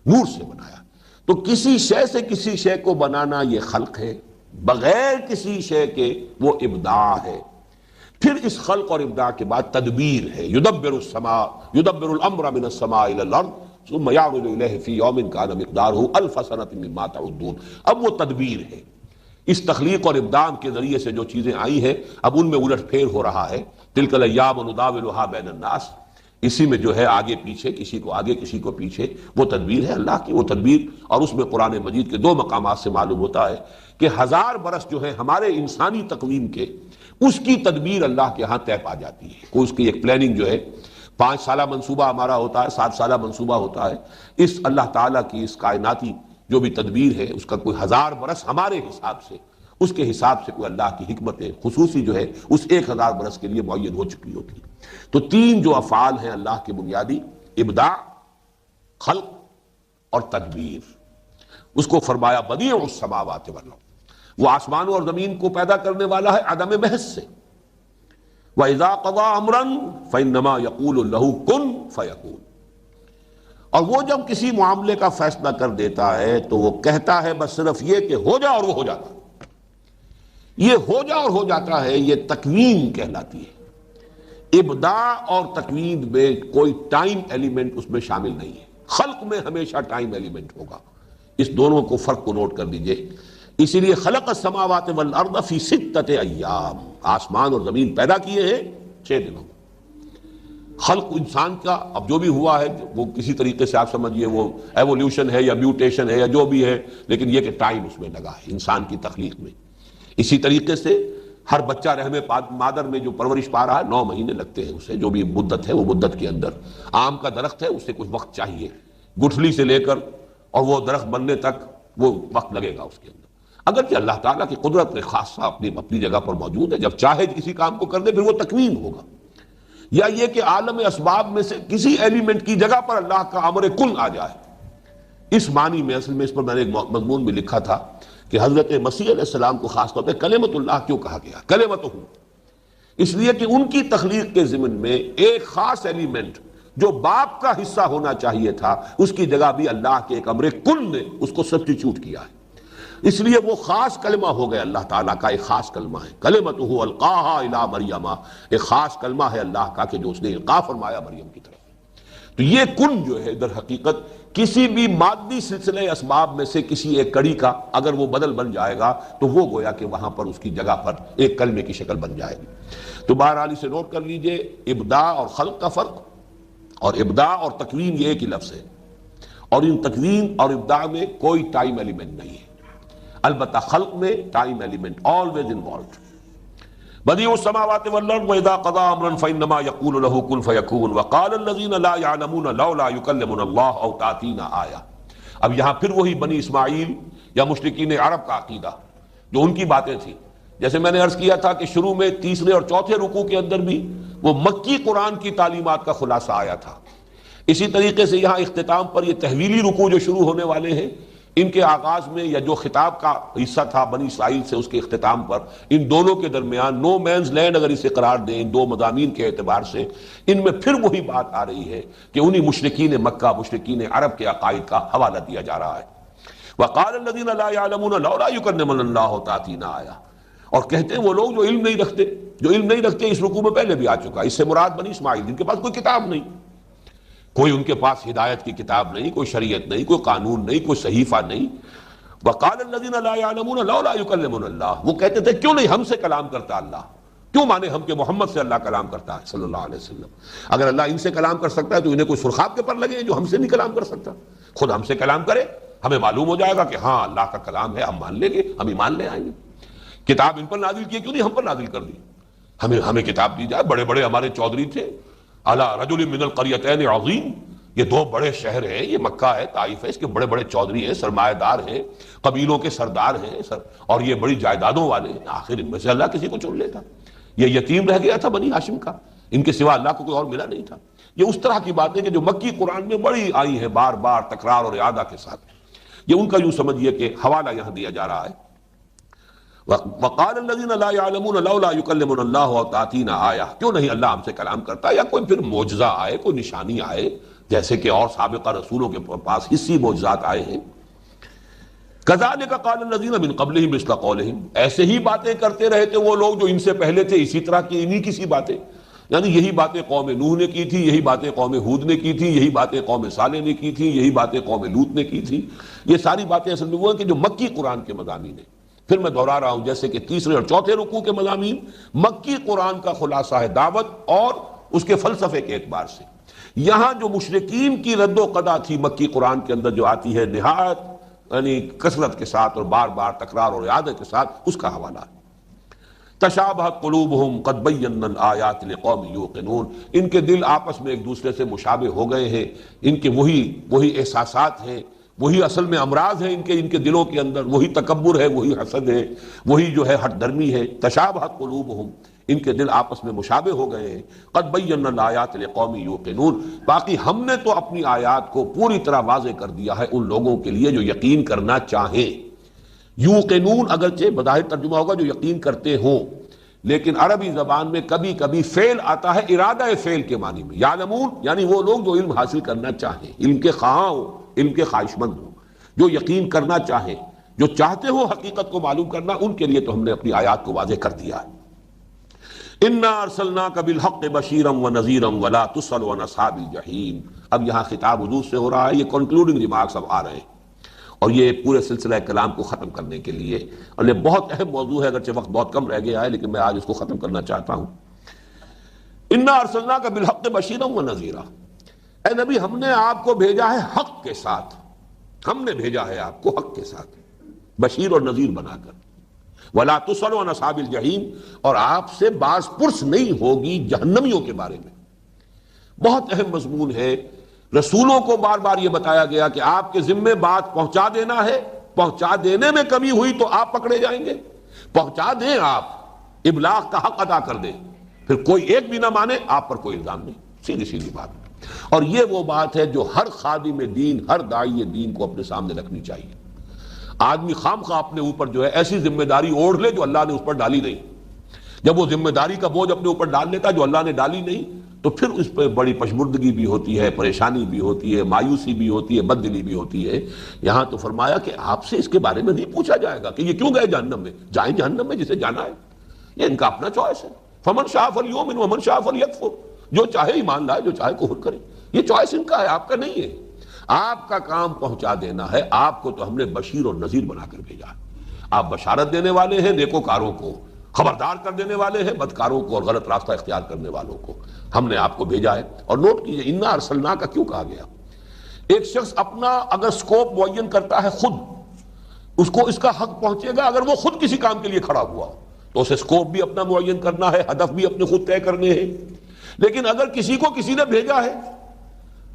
نور سے بنایا۔ تو کسی شے سے کسی شے کو بنانا یہ خلق ہے، بغیر کسی شے کے وہ ابداع ہے۔ پھر اس خلق اور ابداع کے بعد تدبیر ہے، یدبر الامر من السماء الى الارض ثم يعرج الیہ فی یوم کان مقدارہ الف سنۃ مما تعدون۔ اب وہ تدبیر ہے، اس تخلیق اور ابداع کے ذریعے سے جو چیزیں آئی ہیں اب ان میں الٹ پھیر ہو رہا ہے۔ تلک الایام نداولها بین الناس، اسی میں جو ہے آگے پیچھے، کسی کو آگے کسی کو پیچھے، وہ تدبیر ہے اللہ کی، وہ تدبیر۔ اور اس میں قرآن مجید کے دو مقامات سے معلوم ہوتا ہے کہ 1000 برس جو ہے ہمارے انسانی تقویم کے، اس کی تدبیر اللہ کے ہاں طے پا جاتی ہے۔ کوئی اس کی ایک پلاننگ جو ہے، 5 سالہ منصوبہ ہمارا ہوتا ہے، 7 سالہ منصوبہ ہوتا ہے، اس اللہ تعالیٰ کی اس کائناتی جو بھی تدبیر ہے اس کا کوئی 1000 برس ہمارے حساب سے، اس کے حساب سے کوئی اللہ کی حکمت خصوصی جو ہے اس 1000 برس کے لیے معین ہو چکی ہوتی ہے۔ تو 3 جو افعال ہیں اللہ کے بنیادی، ابداع، خلق اور تدبیر، اس کو فرمایا بدیع السماوات والارض، وہ آسمانوں اور زمین کو پیدا کرنے والا ہے عدم محض سے۔ وَإِذَا قَضَىٰ أَمْرًا فَإِنَّمَا يَقُولُ لَهُ كُن فَيَكُونُ، اور وہ جب کسی معاملے کا فیصلہ کر دیتا ہے تو وہ کہتا ہے بس صرف یہ کہ ہو جا، اور وہ ہو جاتا ہے۔ یہ ہو جا اور ہو جاتا ہے، یہ تکوین کہلاتی ہے۔ ابداع اور تکوین میں کوئی ٹائم ایلیمنٹ اس میں شامل نہیں ہے، خلق میں ہمیشہ ٹائم ایلیمنٹ ہوگا۔ اس دونوں کو فرق کو نوٹ کر دیجئے۔ اسی لیے خلق السماوات والارض فی 6 ایام، آسمان اور زمین پیدا کیے ہیں 6 دنوں۔ خلق انسان کا اب جو بھی ہوا ہے وہ کسی طریقے سے آپ سمجھیے وہ ایولیوشن ہے یا میوٹیشن ہے یا جو بھی ہے، لیکن یہ کہ ٹائم اس میں لگا ہے انسان کی تخلیق میں۔ اسی طریقے سے ہر بچہ رحم مادر میں جو پرورش پا رہا ہے 9 مہینے لگتے ہیں اسے، جو بھی مدت ہے وہ مدت کے اندر۔ آم کا درخت ہے اسے کچھ وقت چاہیے، گٹھلی سے لے کر اور وہ درخت بننے تک وہ وقت لگے گا اس کے اندر۔ اگرچہ اللہ تعالیٰ کی قدرت خاصہ اپنی جگہ پر موجود ہے، جب چاہے کسی کام کو کر دے پھر وہ تکوین ہوگا۔ یا یہ کہ عالم اسباب میں سے کسی ایلیمنٹ کی جگہ پر اللہ کا امر کن آ جائے، اس معنی میں اصل میں اس پر میں نے ایک مضمون بھی لکھا تھا کہ حضرت مسیح علیہ السلام کو خاص طور پہ کلمت اللہ کیوں کہا گیا، کلمت ہوں، اس لیے کہ ان کی تخلیق کے ضمن میں ایک خاص ایلیمنٹ جو باپ کا حصہ ہونا چاہیے تھا اس کی جگہ بھی اللہ کے ایک امر کن نے اس کو سبسٹیچیوٹ کیا ہے۔ اس لیے وہ خاص کلمہ ہو گیا، اللہ تعالیٰ کا ایک خاص کلمہ ہے، کلمتہ القاہا الی مریم، ایک خاص کلمہ ہے اللہ کا کہ جو اس نے القاء فرمایا مریم کی طرف۔ تو یہ کن جو ہے در حقیقت کسی بھی مادی سلسلے اسباب میں سے کسی ایک کڑی کا اگر وہ بدل بن جائے گا تو وہ گویا کہ وہاں پر اس کی جگہ پر ایک کلمے کی شکل بن جائے گی۔ تو بہرحال اسے نوٹ کر لیجئے، ابداع اور خلق کا فرق، اور ابداع اور تکوین یہ ایک ہی لفظ ہے، اور ان تکوین اور ابداع میں کوئی ٹائم ایلیمنٹ نہیں ہے، البتہ خلق میں time element always involved. Badie السماوات والارض واذا قضى امرا فانما يقول له كن فيكون وقال الذين لا يعلمون لولا يكلمنا الله او تاتينا آية۔ اب یہاں پھر وہی بنی اسماعیل یا مشرکین عرب کا عقیدہ جو ان کی باتیں تھیں، جیسے میں نے عرض کیا تھا کہ شروع میں 3 اور 4 رکوع کے اندر بھی وہ مکی قرآن کی تعلیمات کا خلاصہ آیا تھا۔ اسی طریقے سے یہاں اختتام پر یہ تحویلی رکوع جو شروع ہونے والے ہیں، ان کے آغاز میں یا جو خطاب کا حصہ تھا بنی اسرائیل سے اس کے اختتام پر، ان دونوں کے درمیان نو مینز لینڈ اگر اسے قرار دیں ان 2 مضامین کے اعتبار سے، ان میں پھر وہی بات آ رہی ہے کہ انہی مشرکین مکہ، مشرکین عرب کے عقائد کا حوالہ دیا جا رہا ہے۔ وقال الذين لا يعلمون لولا يكلمنا الله تاتينا آية، اور کہتے ہیں وہ لوگ جو علم نہیں رکھتے، اس رکوع میں پہلے بھی آ چکا، اس سے مراد بنی اسماعیل جن کے پاس کوئی کتاب نہیں، کوئی ان کے پاس ہدایت کی کتاب نہیں، کوئی شریعت نہیں، کوئی قانون نہیں، کوئی صحیفہ نہیں۔ وقال الذين لا يعلمون لولا يكلمنا الله، وہ کہتے تھے کیوں نہیں ہم سے کلام کرتا اللہ، کیوں مانے ہم کہ محمد سے اللہ کلام کرتا ہے صلی اللہ علیہ وسلم۔ اگر اللہ ان سے کلام کر سکتا ہے تو انہیں کوئی سرخاب کے پر لگے جو ہم سے نہیں کلام کر سکتا، خود ہم سے کلام کرے، ہمیں معلوم ہو جائے گا کہ ہاں اللہ کا کلام ہے، ہم مان لیں گے، ہم ایمان لے آئیں گے۔ کتاب ان پر نازل کی کیوں نہیں ہم پر نازل کر دی، ہمیں کتاب دی جائے۔ بڑے بڑے ہمارے چودھری تھے، علی رجل من القریتین عظیم، یہ 2 بڑے شہر ہیں، یہ مکہ ہے، طائف ہے، اس کے بڑے بڑے چودھری ہیں، سرمایہ دار ہیں، قبیلوں کے سردار ہیں اور یہ بڑی جائیدادوں والے ہیں، آخر ان میں سے اللہ کسی کو چن لیتا۔ یہ یتیم رہ گیا تھا بنی ہاشم کا، ان کے سوا اللہ کو کوئی اور ملا نہیں تھا۔ یہ اس طرح کی باتیں کہ جو مکی قرآن میں بڑی آئی ہیں بار بار تکرار اور اعادہ کے ساتھ، یہ ان کا یوں سمجھیے کہ حوالہ یہاں دیا جا رہا ہے۔ وقال الذين لا يعلمون لولا يكلمنا الله او تاتينا آية، کیوں نہیں اللہ ہم سے کلام کرتا یا کوئی پھر معجزہ آئے، کوئی نشانی آئے، جیسے کہ اور سابقہ رسولوں کے پاس حصی معجزات آئے ہیں۔ كذلك قال الذين من قبلهم مثل قولهم، ایسے ہی باتیں کرتے رہے تھے وہ لوگ جو ان سے پہلے تھے، اسی طرح کی انہی کسی باتیں، یعنی یہی باتیں قوم نوح نے کی تھی، یہی باتیں قوم ہود نے کی تھی، یہی باتیں قوم صالح نے کی تھی، یہی باتیں قوم لوط نے کی تھی۔ یہ ساری باتیں اصل میں وہ ہیں کہ جو مکی قرآن کے مضامین ہیں۔ پھر میں دہرا رہا ہوں جیسے کہ 3 اور 4 رکوع کے مضامین مکی قرآن کا خلاصہ ہے دعوت اور اس کے فلسفے کے اعتبار سے۔ یہاں جو مشرکین کی رد و قضا تھی مکی قرآن کے اندر جو آتی ہے نہایت یعنی کثرت کے ساتھ اور بار بار تکرار اور اعادہ کے ساتھ، اس کا حوالہ ہے۔ تشابہت قلوبہم قد بینا الآیات لقوم یوقنون، ان کے دل آپس میں ایک دوسرے سے مشابہ ہو گئے ہیں، ان کے وہی احساسات ہیں، وہی اصل میں امراض ہیں ان کے دلوں کے اندر، وہی تکبر ہے، وہی حسد ہے، وہی جو ہے ہٹ درمی ہے. تشابہت قلوبہم، ان کے دل آپس میں مشابہ ہو گئے ہیں. قد بینا الآیات لقوم یوقنون، باقی ہم نے تو اپنی آیات کو پوری طرح واضح کر دیا ہے ان لوگوں کے لیے جو یقین کرنا چاہیں. یوقنون اگرچہ بظاہر ترجمہ ہوگا جو یقین کرتے ہوں، لیکن عربی زبان میں کبھی کبھی فعل آتا ہے ارادہ فعل کے معنی میں. یعلمون یعنی وہ لوگ جو علم حاصل کرنا چاہیں، علم کے خواہاں ہوں، علم کے خواہش مند ہوں، جو یقین کرنا چاہیں، جو چاہتے ہو حقیقت کو معلوم کرنا، ان کے لیے تو ہم نے اپنی آیات کو واضح کر دیا ہے. انا ارسلناک بالحق بشیرا ونذیرا ولا تسأل عن اصحاب الجحیم. اب یہاں خطاب حضور سے ہو رہا ہے، یہ کنکلوڈنگ ریمارکس اب آ رہے ہیں، اور یہ پورے سلسلہ کلام کو ختم کرنے کے لیے، اور یہ بہت اہم موضوع ہے، اگرچہ وقت بہت کم رہ گیا ہے لیکن میں آج اس کو ختم کرنا چاہتا ہوں. انا ارسلناک بالحق بشیرا ونذیرا، اے نبی ہم نے آپ کو بھیجا ہے حق کے ساتھ، ہم نے بھیجا ہے آپ کو حق کے ساتھ، بشیر اور نذیر بنا کر. ولا تسأل عن اصحاب الجحیم، اور آپ سے باز پرس نہیں ہوگی جہنمیوں کے بارے میں. بہت اہم مضمون ہے. رسولوں کو بار بار یہ بتایا گیا کہ آپ کے ذمے بات پہنچا دینا ہے، پہنچا دینے میں کمی ہوئی تو آپ پکڑے جائیں گے. پہنچا دیں، آپ ابلاغ کا حق ادا کر دیں، پھر کوئی ایک بھی نہ مانے آپ پر کوئی الزام نہیں. سیدھی سیدھی بات. اور یہ وہ بات ہے جو ہر خادم دین، ہر داعی دین کو اپنے سامنے رکھنی چاہیے. آدمی خام خواہ اپنے اوپر جو ہے ایسی ذمہ داری اوڑھ لے جو اللہ نے اس پر ڈالی نہیں. جب وہ ذمہ داری کا بوجھ اپنے اوپر ڈال لیتا جو اللہ نے ڈالی نہیں، تو پھر اس پہ بڑی پشمردگی بھی ہوتی ہے، پریشانی بھی ہوتی ہے، مایوسی بھی ہوتی ہے، بددلی بھی ہوتی ہے. یہاں تو فرمایا کہ آپ سے اس کے بارے میں نہیں پوچھا جائے گا کہ یہ کیوں گئے جہنم میں. جائیں جہنم میں جسے جانا ہے، یہ ان کا اپنا چوائس ہے. فمن شاء فلیؤمن ومن شاء فلیکفر، جو چاہے ایمان لائے، جو چاہے کفر کرے. یہ چوائس ان کا ہے، آپ کا نہیں ہے. آپ کا کام پہنچا دینا ہے. آپ کو تو ہم نے بشیر اور نذیر بنا کر بھیجا ہے. آپ بشارت دینے والے ہیں نیکوکاروں کو، خبردار کر دینے والے ہیں بدکاروں کو اور غلط راستہ اختیار کرنے والوں کو. ہم نے آپ کو بھیجا ہے. اور نوٹ کیجئے انا ارسلنا کا کیوں کہا گیا. ایک شخص اپنا اگر سکوپ معین کرتا ہے خود، اس کو اس کا حق پہنچے گا. اگر وہ خود کسی کام کے لیے کھڑا ہوا تو اسے سکوپ بھی اپنا معین کرنا ہے، ہدف بھی اپنے خود طے کرنے ہیں. لیکن اگر کسی کو کسی نے بھیجا ہے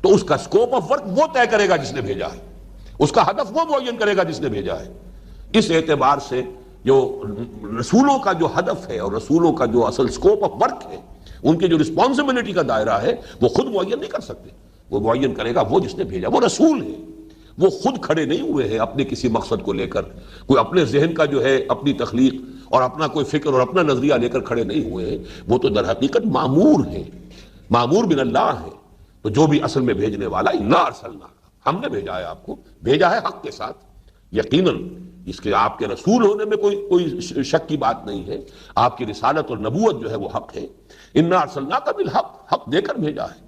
تو اس کا سکوپ آف ورک وہ طے کرے گا جس نے بھیجا ہے، اس کا ہدف وہ معین کرے گا جس نے بھیجا ہے. اس اعتبار سے جو رسولوں کا جو ہدف ہے اور رسولوں کا جو اصل سکوپ آف ورک ہے، ان کے جو رسپانسبلٹی کا دائرہ ہے، وہ خود معین نہیں کر سکتے. وہ معین کرے گا وہ جس نے بھیجا. وہ رسول ہے، وہ خود کھڑے نہیں ہوئے ہیں اپنے کسی مقصد کو لے کر. کوئی اپنے ذہن کا جو ہے اپنی تخلیق اور اپنا کوئی فکر اور اپنا نظریہ لے کر کھڑے نہیں ہوئے ہیں. وہ تو در حقیقت مامور ہیں، مامور من اللہ ہے. تو جو بھی اصل میں بھیجنے والا، انا ارسلنا، ہم نے بھیجا ہے آپ کو، بھیجا ہے حق کے ساتھ. یقیناً اس کے آپ کے رسول ہونے میں کوئی شک کی بات نہیں ہے. آپ کی رسالت اور نبوت جو ہے وہ حق ہے. انا ارسلناک بالحق، حق دے کر بھیجا ہے.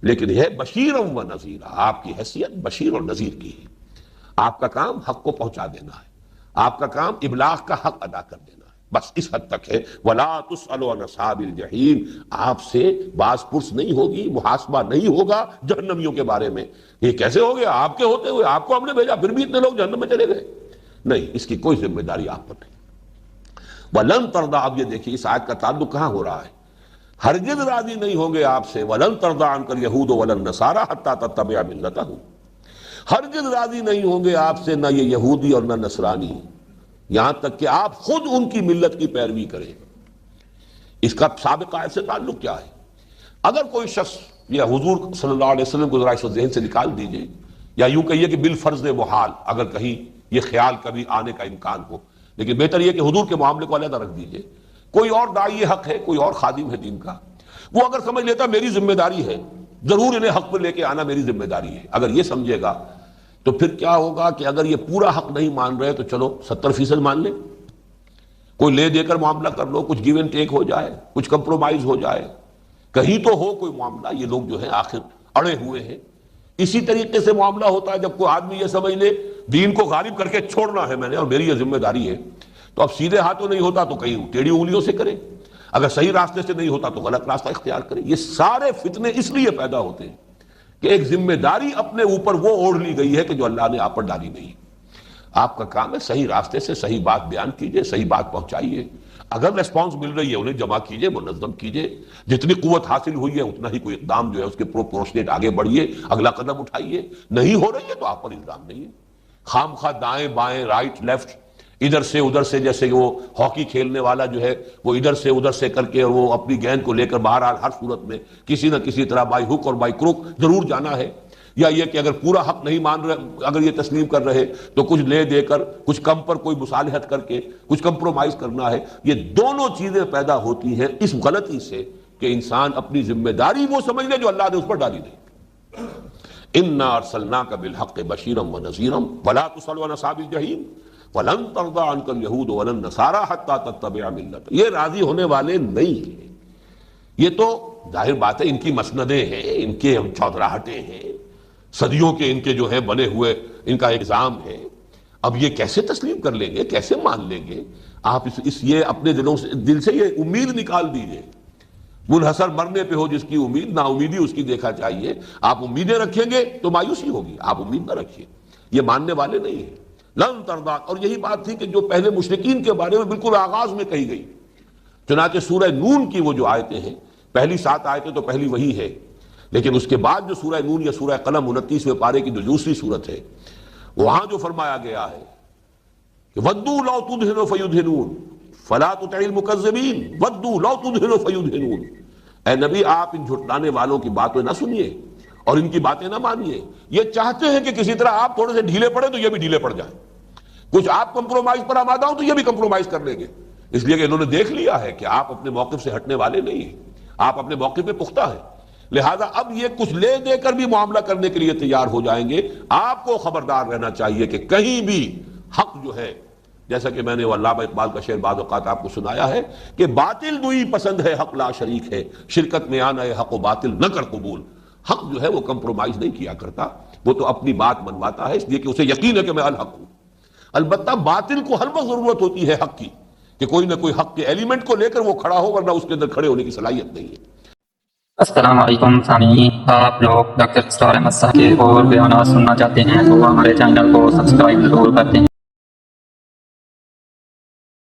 لیکن یہ بشیرا و نذیرا، آپ کی حیثیت بشیر اور نذیر کی ہے. آپ کا کام حق کو پہنچا دینا ہے، آپ کا کام ابلاغ کا حق ادا کر دینا ہے، بس اس حد تک ہے. ولا تسأل عن اصحاب الجحیم، آپ سے باز پرس نہیں ہوگی، محاسبہ نہیں ہوگا جہنمیوں کے بارے میں. یہ کیسے ہو گیا آپ کے ہوتے ہوئے؟ آپ کو ہم نے بھیجا پھر بھی اتنے لوگ جہنم میں چلے گئے. نہیں، اس کی کوئی ذمہ داری آپ پر نہیں. وَلَن تَرْضَىٰ، اب یہ دیکھیے اس آیت کا تعلق کہاں ہو رہا ہے. ہرگز راضی نہیں ہوں گے آپ سے. وَلَن تَرْضَىٰ عَنْكَ الْيَهُودُ وَلَا النَّصَارَىٰ حَتَّىٰ تَتَّبِعَ مِلَّتَهُمْ، ہرگز راضی نہیں ہوں گے آپ سے نہ یہ یہودی اور نہ نصرانی، یہاں تک کہ آپ خود ان کی ملت کی پیروی کریں. اس کا سابق آیت سے تعلق کیا ہے؟ اگر کوئی شخص، یا حضور صلی اللہ علیہ وسلم کو ذرا اس ذہن سے نکال دیجئے، یا یوں کہیے کہ بالفرض محال، اگر کہیں یہ خیال کبھی آنے کا امکان ہو، لیکن بہتر یہ کہ حضور کے معاملے کو علیحدہ رکھ دیجئے. کوئی اور داعی حق ہے، کوئی اور خادم ہے دین کا، وہ اگر سمجھ لیتا میری ذمہ داری ہے، ضرور انہیں حق پر لے کے آنا میری ذمہ داری ہے، اگر یہ سمجھے گا تو پھر کیا ہوگا کہ اگر یہ پورا حق نہیں مان رہے تو چلو 70% مان لیں، کوئی لے دے کر معاملہ کر لو، کچھ گیو اینڈ ٹیک ہو جائے، کچھ کمپرومائز ہو جائے، کہیں تو ہو کوئی معاملہ. یہ لوگ جو ہیں آخر اڑے ہوئے ہیں. اسی طریقے سے معاملہ ہوتا ہے جب کوئی آدمی یہ سمجھ لے دین کو غالب کر کے چھوڑنا ہے میں نے اور میری یہ ذمہ داری ہے، تو اب سیدھے ہاتھوں نہیں ہوتا تو کہیں ٹیڑھی انگلیوں سے کرے، اگر صحیح راستے سے نہیں ہوتا تو غلط راستہ اختیار کرے. یہ سارے فتنے اس لیے پیدا ہوتے ہیں کہ ایک ذمہ داری اپنے اوپر وہ اوڑھ لی گئی ہے کہ جو اللہ نے آپ پر ڈالی نہیں. آپ کا کام ہے صحیح راستے سے صحیح بات بیان کیجئے، صحیح بات پہنچائیے. اگر ریسپانس مل رہی ہے انہیں جمع کیجئے، منظم کیجئے، جتنی قوت حاصل ہوئی ہے اتنا ہی کوئی اقدام جو ہے اس کے پروپورشنیٹ آگے بڑھیے، اگلا قدم اٹھائیے. نہیں ہو رہی ہے تو آپ پر الزام نہیں ہے. خام خواہ دائیں بائیں رائٹ لیفٹ ادھر سے ادھر سے، جیسے وہ ہاکی کھیلنے والا جو ہے وہ ادھر سے ادھر سے کر کے وہ اپنی گیند کو لے کر بہرحال ہر صورت میں کسی نہ کسی طرح بائی ہک اور بائی کروک ضرور جانا ہے. یا یہ کہ اگر پورا حق نہیں مان رہے، اگر یہ تسلیم کر رہے تو کچھ لے دے کر، کچھ کم پر کوئی مصالحت کر کے کچھ کمپرومائز کرنا ہے. یہ دونوں چیزیں پیدا ہوتی ہیں اس غلطی سے کہ انسان اپنی ذمہ داری وہ سمجھ لے جو اللہ نے اس پر ڈالی نہیں. انا ارسلناک بالحق بشیرا ونذیرا ولا تصل عن اصحاب الجحیم ولن ترضى عنك اليهود ولا النصارى حتى تتبع ملتهم. یہ راضی ہونے والے نہیں ہیں. یہ تو ظاہر بات ہے ان کی مسندیں ہیں، ان کے چودراہٹیں ہیں، صدیوں کے ان کے جو ہے بنے ہوئے ان کا ایگزام ہے. اب یہ کیسے تسلیم کر لیں گے، کیسے مان لیں گے؟ آپ یہ اپنے دل سے یہ امید نکال دیجئے. منحصر مرنے پہ ہو جس کی امید، نا امیدی اس کی دیکھا چاہیے. آپ امیدیں رکھیں گے تو مایوسی ہوگی، آپ امید نہ رکھیے. یہ ماننے والے نہیں ہیں. لن ترضى، اور یہی بات تھی کہ جو پہلے مشرکین کے بارے میں بالکل آغاز میں کہی گئی. چنانچہ سورہ نون کی وہ جو آیتیں ہیں، پہلی 7 آیتیں تو پہلی وہی ہے، لیکن اس کے بعد جو سورہ نون یا سورہ قلم 29ویں پارے کی جو دوسری صورت ہے، وہاں جو فرمایا گیا ہے کہ وَدُّوا لَوْ تُدْهِنُ فَيُدْهِنُونَ فَلَا تُطِعِ الْمُكَذِّبِينَ وَدُّوا لَوْ تُدْهِنُ فَيُدْهِنُونَ. اے نبی آپ ان جھٹلانے والوں کی باتیں نہ سنیے اور ان کی باتیں نہ مانیے. یہ چاہتے ہیں کہ کسی طرح آپ تھوڑے سے ڈھیلے پڑے تو یہ بھی ڈھیلے پڑ جائیں، کچھ آپ کمپرومائز پر آمادہ ہوں تو یہ بھی کمپرومائز کر لیں گے. اس لیے کہ انہوں نے دیکھ لیا ہے کہ آپ اپنے موقف سے ہٹنے والے نہیں ہیں، آپ اپنے موقف پہ پختہ ہیں. لہذا اب یہ کچھ لے دے کر بھی معاملہ کرنے کے لیے تیار ہو جائیں گے. آپ کو خبردار رہنا چاہیے کہ کہیں بھی حق جو ہے، جیسا کہ میں نے وہ علامہ اقبال کا شعر بعض اوقات آپ کو سنایا ہے کہ باطل دوئی پسند ہے حق لا شریک ہے، شرکت میں آنا ہے حق و باطل نہ کر قبول. حق جو ہے وہ کمپرومائز نہیں کیا کرتا، وہ تو اپنی بات منواتا ہے، اس لیے کہ اسے یقین ہے کہ میں الحق ہوں. البتہ باطل کو ہر وقت ضرورت ہوتی ہے حق کی، کہ کوئی نہ کوئی حق کے ایلیمنٹ کو لے کر وہ کھڑا ہو، ورنہ اس کے اندر کھڑے ہونے کی صلاحیت نہیں ہے. السلام علیکم سامعین، آپ لوگ ڈاکٹر اسرار احمد صاحب کے اور بیانات سننا چاہتے ہیں تو ہمارے چینل کو سبسکرائب ضرور کرتے ہیں.